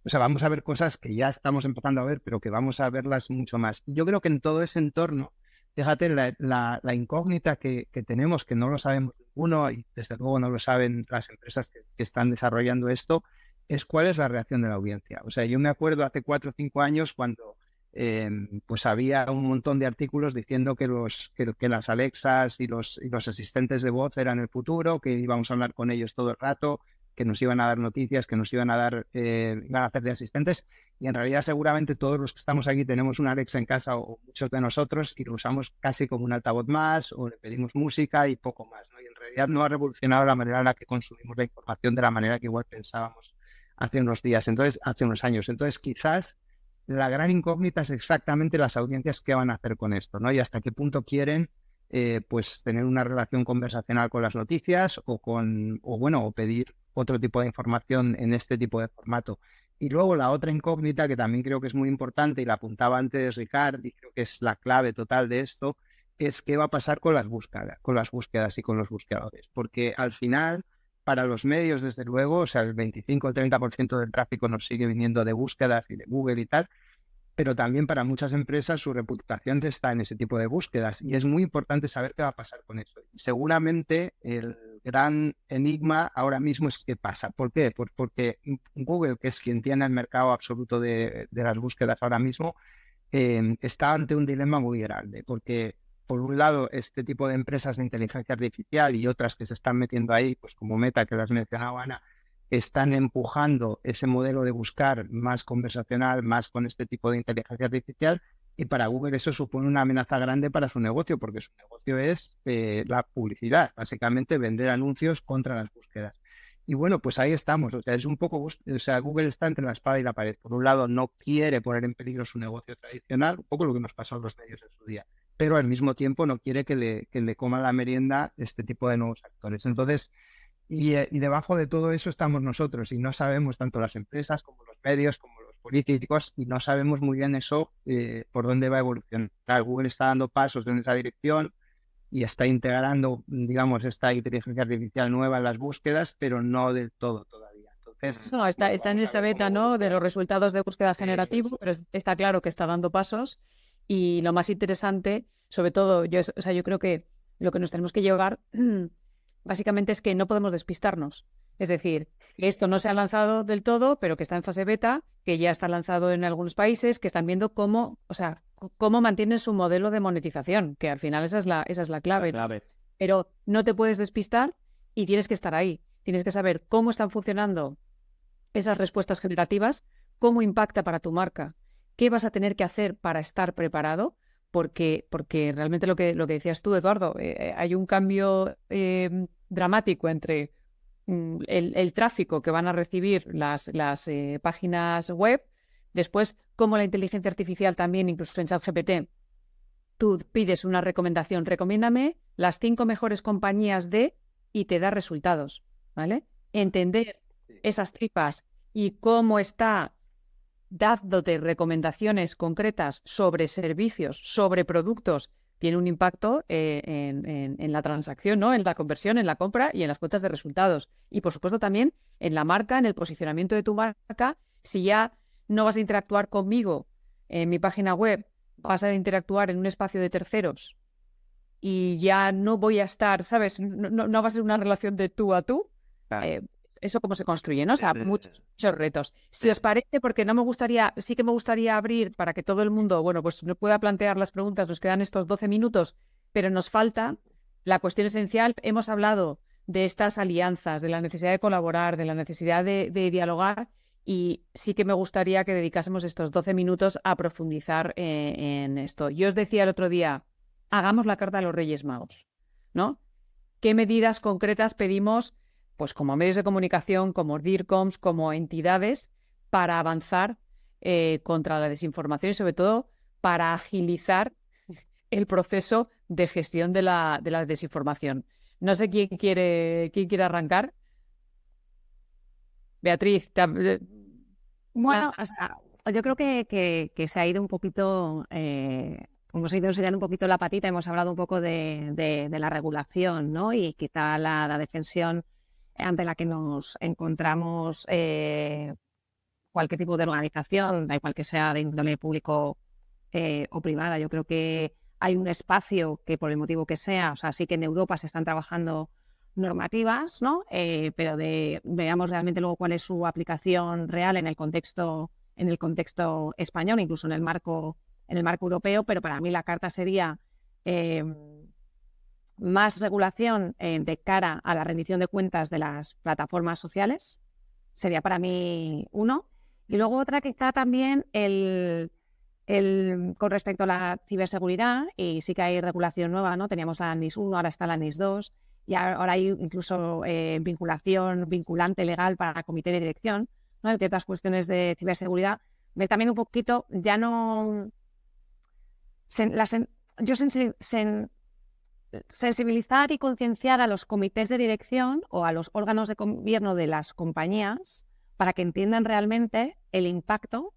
O sea, vamos a ver cosas que ya estamos empezando a ver, pero que vamos a verlas mucho más. Yo creo que en todo ese entorno, fíjate, la incógnita que tenemos, que no lo sabemos ninguno y desde luego no lo saben las empresas que están desarrollando esto, es cuál es la reacción de la audiencia. O sea, yo me acuerdo hace 4 o 5 años cuando pues había un montón de artículos diciendo que las Alexas y los asistentes de voz eran el futuro, que íbamos a hablar con ellos todo el rato, que nos iban a dar noticias, que nos iban a hacer de asistentes, y en realidad seguramente todos los que estamos aquí tenemos una Alexa en casa o muchos de nosotros y lo usamos casi como un altavoz más o le pedimos música y poco más, ¿no? Y en realidad no ha revolucionado la manera en la que consumimos la información de la manera que igual pensábamos hace unos años. Entonces quizás la gran incógnita es exactamente las audiencias que van a hacer con esto, ¿no? Y hasta qué punto quieren pues tener una relación conversacional con las noticias o pedir otro tipo de información en este tipo de formato. Y luego la otra incógnita que también creo que es muy importante y la apuntaba antes Ricard y creo que es la clave total de esto, es qué va a pasar con las búsquedas y con los buscadores. Porque al final, para los medios, desde luego, o sea, el 25 o 30% del tráfico nos sigue viniendo de búsquedas y de Google y tal, pero también para muchas empresas su reputación está en ese tipo de búsquedas y es muy importante saber qué va a pasar con eso. Y seguramente el gran enigma ahora mismo es qué pasa. ¿Por qué? Porque Google, que es quien tiene el mercado absoluto de las búsquedas ahora mismo, está ante un dilema muy grande, porque por un lado este tipo de empresas de inteligencia artificial y otras que se están metiendo ahí, pues como Meta, que las mencionaba Ana, están empujando ese modelo de buscar más conversacional, más con este tipo de inteligencia artificial, y para Google eso supone una amenaza grande para su negocio, porque su negocio es la publicidad, básicamente vender anuncios contra las búsquedas. Y bueno, pues ahí estamos, o sea, es un poco, o sea, Google está entre la espada y la pared. Por un lado, no quiere poner en peligro su negocio tradicional, un poco lo que nos pasó a los medios en su día, pero al mismo tiempo no quiere que le coman la merienda este tipo de nuevos actores. Entonces, y debajo de todo eso estamos nosotros y no sabemos tanto las empresas como los medios, como los políticos y no sabemos muy bien eso por dónde va a evolucionar. Google está dando pasos en esa dirección y está integrando, digamos, esta inteligencia artificial nueva en las búsquedas, pero no del todo todavía. Entonces, No, está en esa beta, ¿no? De los resultados de búsqueda generativo, pero está claro que está dando pasos y lo más interesante, sobre todo, yo creo que lo que nos tenemos que llevar básicamente es que no podemos despistarnos. Es decir, que esto no se ha lanzado del todo, pero que está en fase beta, que ya está lanzado en algunos países, que están viendo cómo mantienen su modelo de monetización, que al final esa es la clave. Pero no te puedes despistar y tienes que estar ahí. Tienes que saber cómo están funcionando esas respuestas generativas, cómo impacta para tu marca, qué vas a tener que hacer para estar preparado, porque realmente lo que decías tú, Eduardo, hay un cambio dramático entre el tráfico que van a recibir las páginas web, después cómo la inteligencia artificial también, incluso en ChatGPT, tú pides una recomendación, recomiéndame las 5 mejores compañías y te da resultados, ¿vale? Entender esas tripas y cómo está dándote recomendaciones concretas sobre servicios, sobre productos, tiene un impacto en la transacción, ¿no? En la conversión, en la compra y en las cuentas de resultados. Y, por supuesto, también en la marca, en el posicionamiento de tu marca. Si ya no vas a interactuar conmigo en mi página web, vas a interactuar en un espacio de terceros y ya no voy a estar, ¿sabes? No va a ser una relación de tú a tú. Claro. Eso cómo se construye, ¿no? O sea, muchos retos. Si os parece, porque sí que me gustaría abrir para que todo el mundo, bueno, pues me pueda plantear las preguntas, nos quedan estos 12 minutos, pero nos falta la cuestión esencial. Hemos hablado de estas alianzas, de la necesidad de colaborar, de la necesidad de dialogar, y sí que me gustaría que dedicásemos estos 12 minutos a profundizar en esto. Yo os decía el otro día, hagamos la carta a los Reyes Magos, ¿no? ¿Qué medidas concretas pedimos, pues como medios de comunicación, como DIRCOMs, como entidades, para avanzar contra la desinformación y sobre todo para agilizar el proceso de gestión de la desinformación. No sé quién quiere arrancar. Beatriz, Bueno, yo creo que se ha ido un poquito, hemos ido enseñando un poquito la patita, hemos hablado un poco de la regulación, ¿no? Y quizá la defensión ante la que nos encontramos cualquier tipo de organización, da igual que sea de índole público o privada. Yo creo que hay un espacio que, por el motivo que sea, o sea, sí que en Europa se están trabajando normativas, ¿no? Pero veamos realmente luego cuál es su aplicación real en el contexto español, incluso en el marco europeo. Pero para mí la carta sería más regulación de cara a la rendición de cuentas de las plataformas sociales. Sería para mí uno. Y luego otra quizá también con respecto a la ciberseguridad, y sí que hay regulación nueva, ¿no? Teníamos la NIS 1, ahora está la NIS 2, y ahora hay incluso vinculante legal para el comité de dirección, ¿no? En ciertas cuestiones de ciberseguridad. Ver también un poquito, ya no... sensibilizar y concienciar a los comités de dirección o a los órganos de gobierno de las compañías para que entiendan realmente el impacto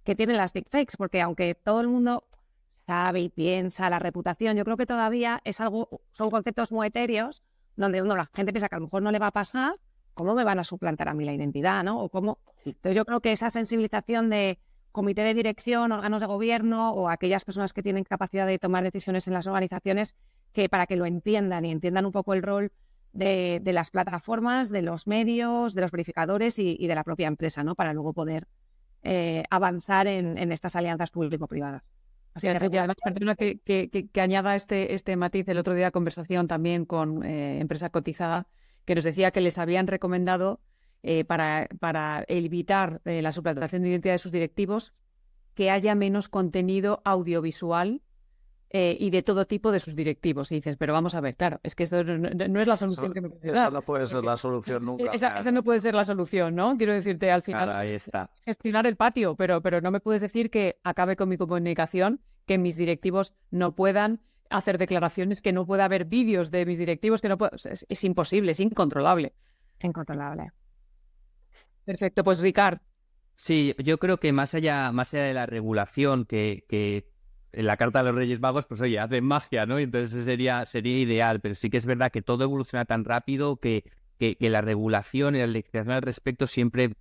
que tienen las deepfakes, porque aunque todo el mundo sabe y piensa la reputación, yo creo que todavía son conceptos muy etéreos donde la gente piensa que a lo mejor no le va a pasar, ¿cómo me van a suplantar a mí la identidad, ¿no? Entonces yo creo que esa sensibilización de comité de dirección, órganos de gobierno o aquellas personas que tienen capacidad de tomar decisiones en las organizaciones, que para que lo entiendan y entiendan un poco el rol de las plataformas, de los medios, de los verificadores y de la propia empresa, ¿no? Para luego poder avanzar en estas alianzas público-privadas. Así que, además, perdona que añada este matiz. El otro día conversación también con empresa cotizada que nos decía que les habían recomendado para evitar la suplantación de identidad de sus directivos que haya menos contenido audiovisual y de todo tipo de sus directivos. Y dices, pero vamos a ver, claro, es que esto no es la solución que me puede dar. Esa no puede ser la solución nunca. Esa no puede ser la solución, ¿no? Quiero decirte, al final, Claro, ahí está. gestionar el patio, pero no me puedes decir que acabe con mi comunicación, que mis directivos no puedan hacer declaraciones, que no pueda haber vídeos de mis directivos, que no pueda... Es imposible, es incontrolable. Incontrolable. Perfecto, pues Ricard. Sí, yo creo que más allá de la regulación que en la Carta de los Reyes Magos, pues oye, hacen magia, ¿no? Entonces sería ideal, pero sí que es verdad que todo evoluciona tan rápido que la regulación y la legislación al respecto siempre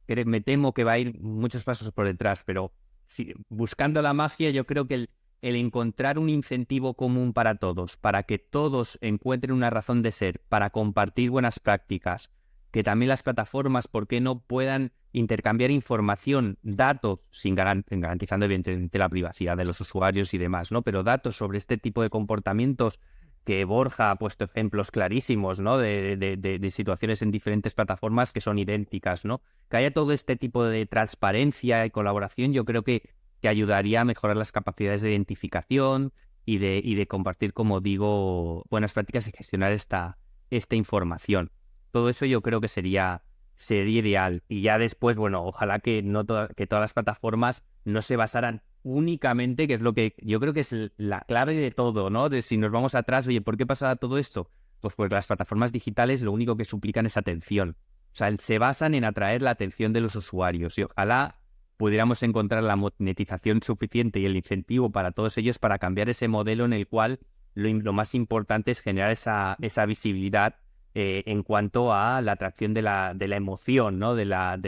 me temo que va a ir muchos pasos por detrás, pero sí, buscando la magia, yo creo que el encontrar un incentivo común para todos, para que todos encuentren una razón de ser, para compartir buenas prácticas, que también las plataformas, ¿por qué no puedan intercambiar información, datos, garantizando evidentemente la privacidad de los usuarios y demás, ¿no? Pero datos sobre este tipo de comportamientos que Borja ha puesto ejemplos clarísimos, ¿no? De situaciones en diferentes plataformas que son idénticas, ¿no? Que haya todo este tipo de transparencia y colaboración, yo creo que ayudaría a mejorar las capacidades de identificación y de compartir, como digo, buenas prácticas y gestionar esta información. Todo eso yo creo que sería ideal. Y ya después, bueno, ojalá que que todas las plataformas no se basaran únicamente, que es lo que yo creo que es la clave de todo, ¿no? De si nos vamos atrás, oye, ¿por qué pasa todo esto? Pues las plataformas digitales lo único que suplican es atención. O sea, se basan en atraer la atención de los usuarios y ojalá pudiéramos encontrar la monetización suficiente y el incentivo para todos ellos para cambiar ese modelo en el cual lo más importante es generar esa visibilidad en cuanto a la atracción de la emoción, ¿no? de la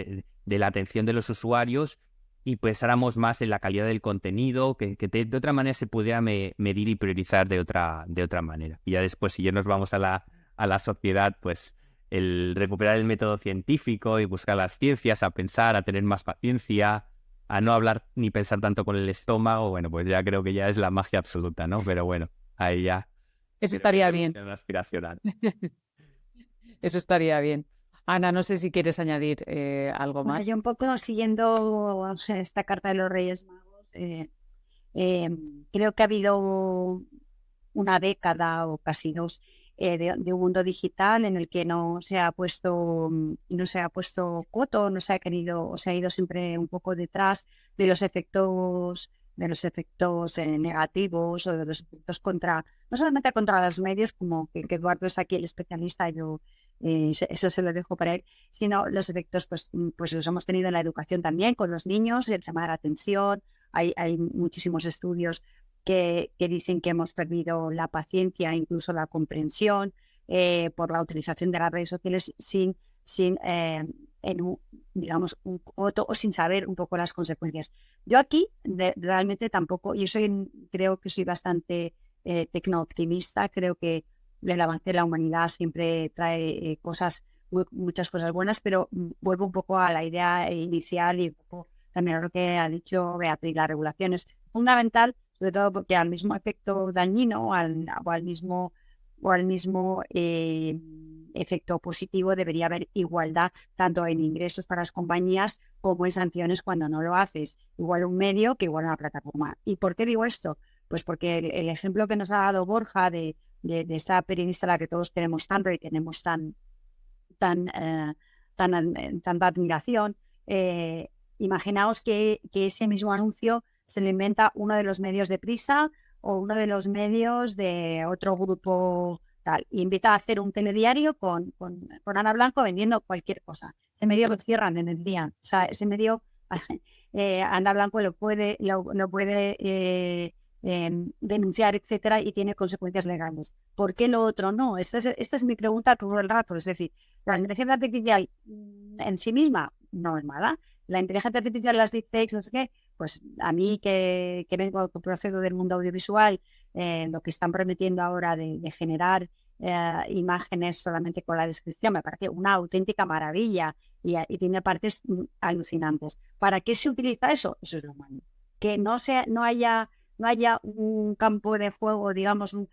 atención de los usuarios y pensáramos más en la calidad del contenido, que de otra manera se pudiera medir y priorizar de otra manera. Y ya después, si ya nos vamos a la sociedad, pues el recuperar el método científico y buscar las ciencias, a pensar, a tener más paciencia, a no hablar ni pensar tanto con el estómago, bueno, pues ya creo que ya es la magia absoluta, ¿no? Pero bueno, ahí ya... Eso estaría bien. Aspiracional. Eso estaría bien. Ana, no sé si quieres añadir algo Bueno, más. yo un poco siguiendo esta Carta de los Reyes Magos, creo que ha habido una década o casi dos de un mundo digital en el que no se ha puesto coto, no se ha querido o se ha ido siempre un poco detrás de los efectos de los efectos negativos o de los efectos no solamente contra los medios, como que Eduardo es aquí el especialista, yo eso se lo dejo para él, sino los efectos pues los hemos tenido en la educación también, con los niños, el tema de la atención. Hay muchísimos estudios que dicen que hemos perdido la paciencia, incluso la comprensión, por la utilización de las redes sociales sin digamos, o sin saber un poco las consecuencias. Yo aquí realmente tampoco, creo que soy bastante tecno-optimista, creo que el avance de la humanidad siempre trae muchas cosas buenas, pero vuelvo un poco a la idea inicial y un poco también a lo que ha dicho Beatriz. La regulación es fundamental, sobre todo porque al mismo efecto dañino o al mismo efecto positivo debería haber igualdad tanto en ingresos para las compañías como en sanciones cuando no lo haces. Igual un medio que igual una plataforma. ¿Y por qué digo esto? Pues porque el ejemplo que nos ha dado Borja de esta periodista a la que todos queremos tanto y tenemos tanta admiración, imaginaos que ese mismo anuncio se lo inventa uno de los medios de Prisa o uno de los medios de otro grupo tal, y empieza a hacer un telediario con Ana Blanco vendiendo cualquier cosa. Ese medio lo cierran en el día. O sea, ese medio, Ana Blanco lo puede denunciar, etcétera, y tiene consecuencias legales. ¿Por qué lo otro no? Esta es mi pregunta todo el rato. Es decir, la inteligencia artificial en sí misma no es mala. La inteligencia artificial, las deepfakes, no sé qué, pues a mí que vengo, que procedo del mundo audiovisual, lo que están prometiendo ahora de generar imágenes solamente con la descripción me parece una auténtica maravilla y tiene partes alucinantes. ¿Para qué se utiliza eso? Eso es lo malo. Que no haya un campo de juego, digamos, un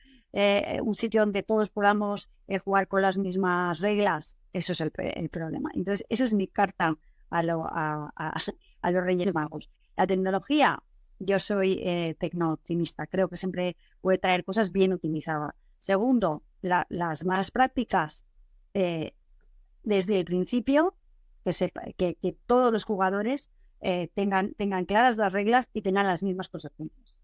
sitio donde todos podamos jugar con las mismas reglas. Eso es el problema. Entonces, esa es mi carta a los Reyes Magos. La tecnología, yo soy tecno-optimista. Creo que siempre puede traer cosas bien utilizadas. Segundo, las malas prácticas, desde el principio, que todos los jugadores tengan claras las reglas y tengan las mismas consecuencias.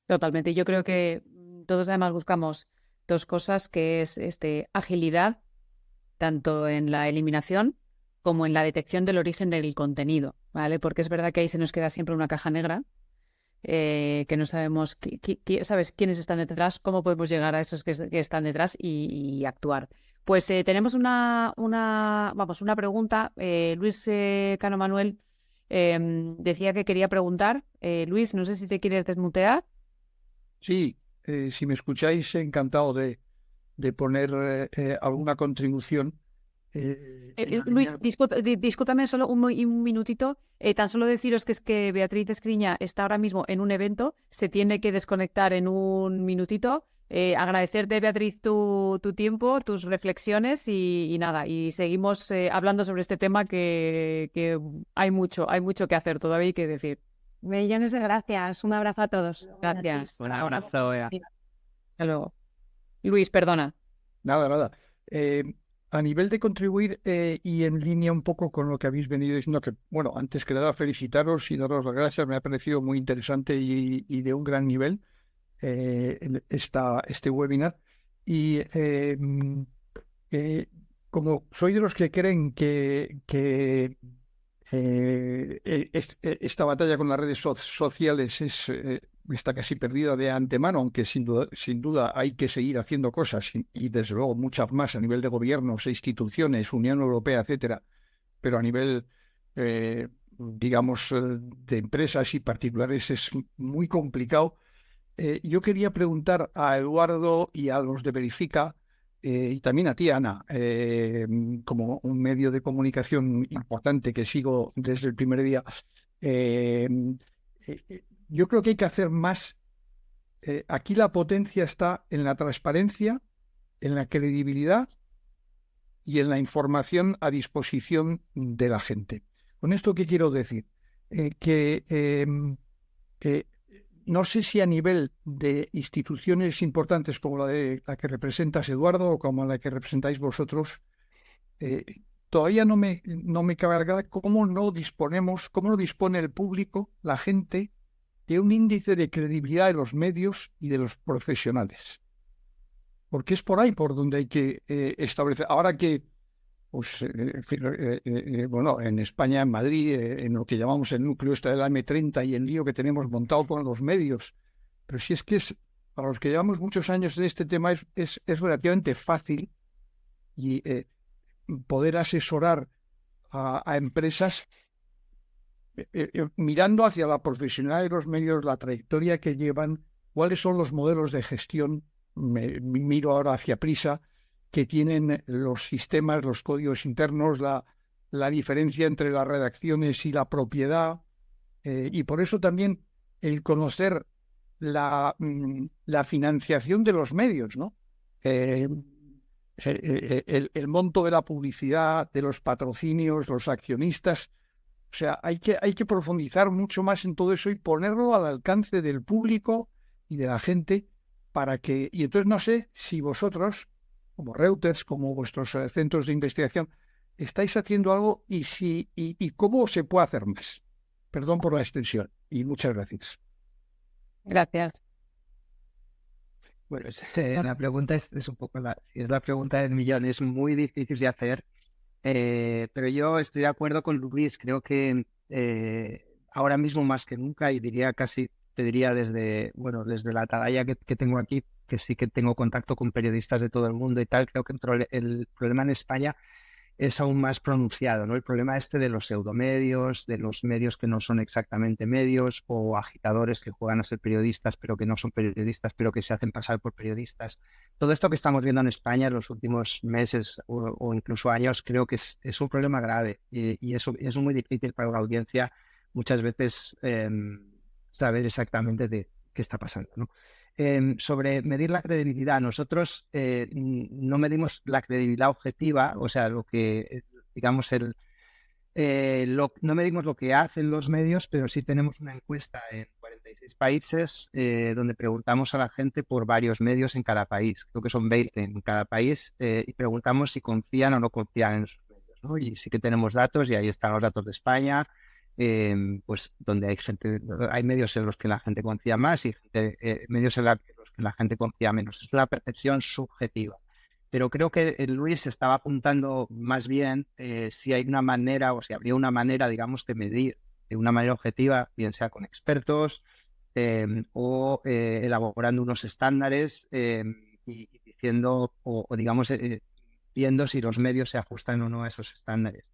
Totalmente. Yo creo que todos además buscamos dos cosas, que es agilidad, tanto en la eliminación como en la detección del origen del contenido, ¿vale? Porque es verdad que ahí se nos queda siempre una caja negra, que no sabemos ¿sabes? Quiénes están detrás, cómo podemos llegar a esos que están detrás y actuar. Pues tenemos una pregunta. Luis Cano Manuel decía que quería preguntar. Luis, no sé si te quieres desmutear. Sí, si me escucháis, encantado de poner alguna contribución. Luis, discúlpame solo un minutito. Tan solo deciros que es que Beatriz Escriña está ahora mismo en un evento, se tiene que desconectar en un minutito. Agradecerte, Beatriz, tu tiempo, tus reflexiones y nada. Y seguimos hablando sobre este tema que hay mucho que hacer todavía y que decir. Millones de gracias. Un abrazo a todos. Gracias. Un abrazo, Bea. Hasta luego. Luis, perdona. Nada. A nivel de contribuir y en línea un poco con lo que habéis venido diciendo, que bueno, antes que nada felicitaros y daros las gracias, me ha parecido muy interesante y de un gran nivel este webinar. Y como soy de los que creen que esta batalla con las redes sociales está casi perdida de antemano, aunque sin duda hay que seguir haciendo cosas y desde luego muchas más a nivel de gobiernos e instituciones, Unión Europea, etcétera, pero a nivel digamos de empresas y particulares es muy complicado. Yo quería preguntar a Eduardo y a los de Verifica y también a ti, Ana, como un medio de comunicación importante que sigo desde el primer día. Yo creo que hay que hacer más. Aquí la potencia está en la transparencia, en la credibilidad y en la información a disposición de la gente. ¿Con esto qué quiero decir? No sé si a nivel de instituciones importantes como la que representas, Eduardo, o como la que representáis vosotros, todavía no me cabe cómo no dispone el público, la gente, de un índice de credibilidad de los medios y de los profesionales. Porque es por ahí por donde hay que establecer. Ahora que, pues, bueno, en España, en Madrid, en lo que llamamos el núcleo este del M30 y el lío que tenemos montado con los medios, pero si es que para los que llevamos muchos años en este tema es relativamente fácil y poder asesorar a empresas mirando hacia la profesionalidad de los medios, la trayectoria que llevan, cuáles son los modelos de gestión, miro ahora hacia Prisa, que tienen los sistemas, los códigos internos, la diferencia entre las redacciones y la propiedad, y por eso también el conocer la financiación de los medios, ¿no? El monto de la publicidad, de los patrocinios, los accionistas. O sea, hay que profundizar mucho más en todo eso y ponerlo al alcance del público y de la gente para que... Y entonces no sé si vosotros, como Reuters, como vuestros centros de investigación, estáis haciendo algo y cómo se puede hacer más. Perdón por la extensión y muchas gracias. Gracias. Bueno, la pregunta es un poco si es la pregunta del millón, es muy difícil de hacer, pero yo estoy de acuerdo con Luis. Creo que ahora mismo más que nunca, y te diría desde la atalaya que tengo aquí, que sí que tengo contacto con periodistas de todo el mundo y tal, creo que el problema en España es aún más pronunciado, ¿no? El problema de los pseudomedios, de los medios que no son exactamente medios, o agitadores que juegan a ser periodistas pero que no son periodistas, pero que se hacen pasar por periodistas. Todo esto que estamos viendo en España en los últimos meses o incluso años, creo que es un problema grave, y eso es muy difícil para la audiencia muchas veces saber exactamente de qué está pasando, ¿no? Sobre medir la credibilidad, nosotros no medimos la credibilidad objetiva, o sea, lo que, digamos, no medimos lo que hacen los medios, pero sí tenemos una encuesta en 46 países donde preguntamos a la gente por varios medios en cada país, creo que son 20 en cada país, y preguntamos si confían o no confían en esos medios, ¿no? Y sí que tenemos datos, y ahí están los datos de España, pues donde hay medios en los que la gente confía más y medios en los que la gente confía menos. Es una percepción subjetiva. Pero creo que Luis estaba apuntando más bien si hay una manera, o si habría una manera, digamos, de medir de una manera objetiva, bien sea con expertos o elaborando unos estándares y diciendo, o digamos, viendo si los medios se ajustan o no a esos estándares.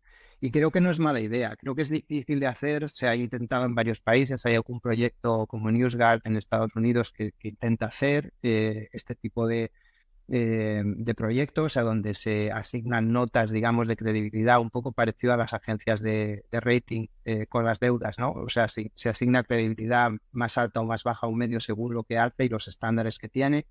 Y creo que no es mala idea, creo que es difícil de hacer, se ha intentado en varios países, hay algún proyecto como NewsGuard en Estados Unidos que intenta hacer este tipo de proyectos, a donde se asignan notas, digamos, de credibilidad, un poco parecido a las agencias de rating con las deudas, ¿no? O sea, se asigna credibilidad más alta o más baja a un medio según lo que hace y los estándares que tiene.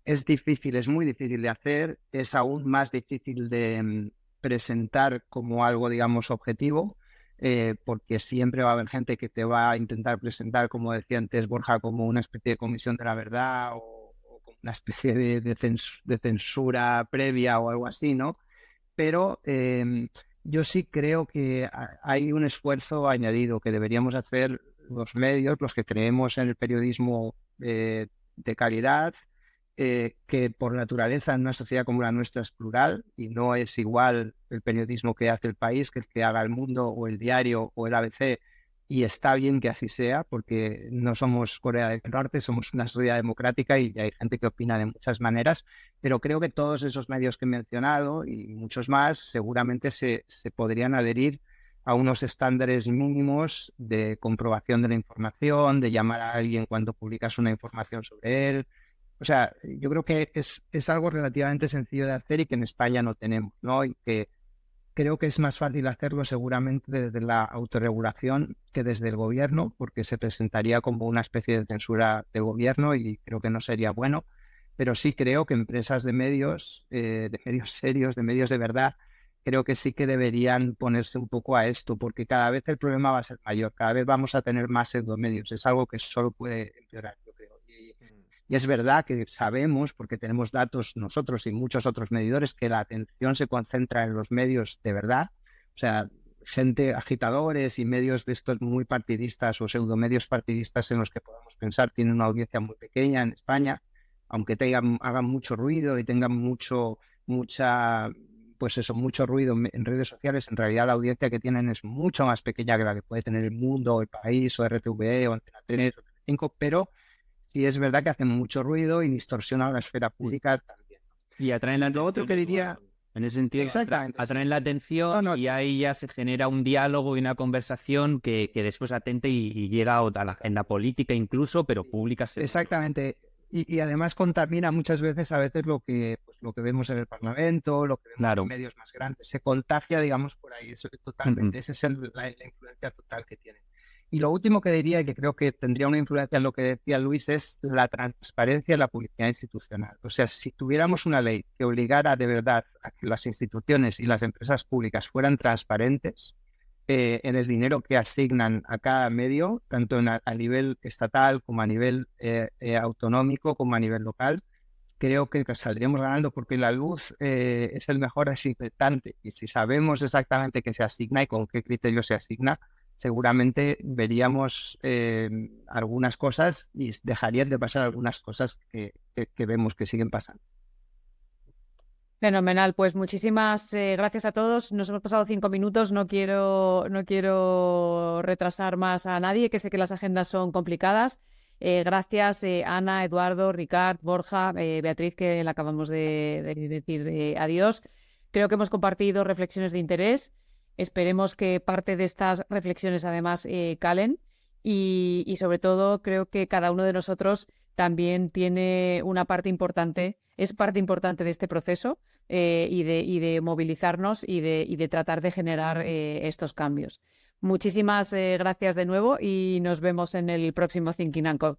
Es difícil, es muy difícil de hacer, es aún más difícil de presentar como algo, digamos, objetivo, porque siempre va a haber gente que te va a intentar presentar, como decía antes Borja, como una especie de comisión de la verdad o como una especie de censura previa o algo así, ¿no? Pero yo sí creo que hay un esfuerzo añadido que deberíamos hacer los medios, los que creemos en el periodismo de calidad, que por naturaleza en una sociedad como la nuestra es plural y no es igual el periodismo que hace El País que el que haga El Mundo o El Diario o el ABC, y está bien que así sea porque no somos Corea del Norte, somos una sociedad democrática y hay gente que opina de muchas maneras, pero creo que todos esos medios que he mencionado y muchos más seguramente se podrían adherir a unos estándares mínimos de comprobación de la información, de llamar a alguien cuando publicas una información sobre él. O sea, yo creo que es algo relativamente sencillo de hacer y que en España no tenemos, ¿no? Y que creo que es más fácil hacerlo seguramente desde la autorregulación que desde el gobierno, porque se presentaría como una especie de censura del gobierno y creo que no sería bueno. Pero sí creo que empresas de medios serios, de medios de verdad, creo que sí que deberían ponerse un poco a esto, porque cada vez el problema va a ser mayor, cada vez vamos a tener más pseudomedios. Es algo que solo puede empeorar, yo creo. Y es verdad que sabemos, porque tenemos datos nosotros y muchos otros medidores, que la atención se concentra en los medios de verdad. O sea, gente, agitadores y medios de estos muy partidistas o pseudomedios partidistas en los que podamos pensar, tienen una audiencia muy pequeña en España, aunque hagan mucho ruido y tengan mucho ruido en redes sociales. En realidad la audiencia que tienen es mucho más pequeña que la que puede tener El Mundo, El País o RTV o Antena 3 o Telecinco, pero sí es verdad que hacen mucho ruido y distorsionan la esfera pública también. Y atraen la Lo otro que diría... En ese sentido, Exactamente, atraen la atención y ahí ya se genera un diálogo y una conversación que después atente y llega a la agenda política incluso, pero pública. Exactamente. Y además contamina muchas veces, lo que vemos en el Parlamento, lo que vemos en medios más grandes. Se contagia, digamos, por ahí. Eso, totalmente. Esa es la influencia total que tiene. Y lo último que diría, y que creo que tendría una influencia en lo que decía Luis, es la transparencia en la publicidad institucional. O sea, si tuviéramos una ley que obligara de verdad a que las instituciones y las empresas públicas fueran transparentes en el dinero que asignan a cada medio, tanto a nivel estatal como a nivel autonómico como a nivel local, creo que saldríamos ganando, porque la luz es el mejor desinfectante, y si sabemos exactamente qué se asigna y con qué criterio se asigna, seguramente veríamos algunas cosas y dejarían de pasar algunas cosas que vemos que siguen pasando. Fenomenal, pues muchísimas gracias a todos. Nos hemos pasado 5 minutos, no quiero retrasar más a nadie, que sé que las agendas son complicadas. Gracias Ana, Eduardo, Ricard, Borja, Beatriz, que le acabamos de decir adiós. Creo que hemos compartido reflexiones de interés. Esperemos que parte de estas reflexiones además calen y sobre todo creo que cada uno de nosotros también tiene una parte importante, es parte importante de este proceso y de movilizarnos y de tratar de generar estos cambios. Muchísimas gracias de nuevo y nos vemos en el próximo Thinking and Co.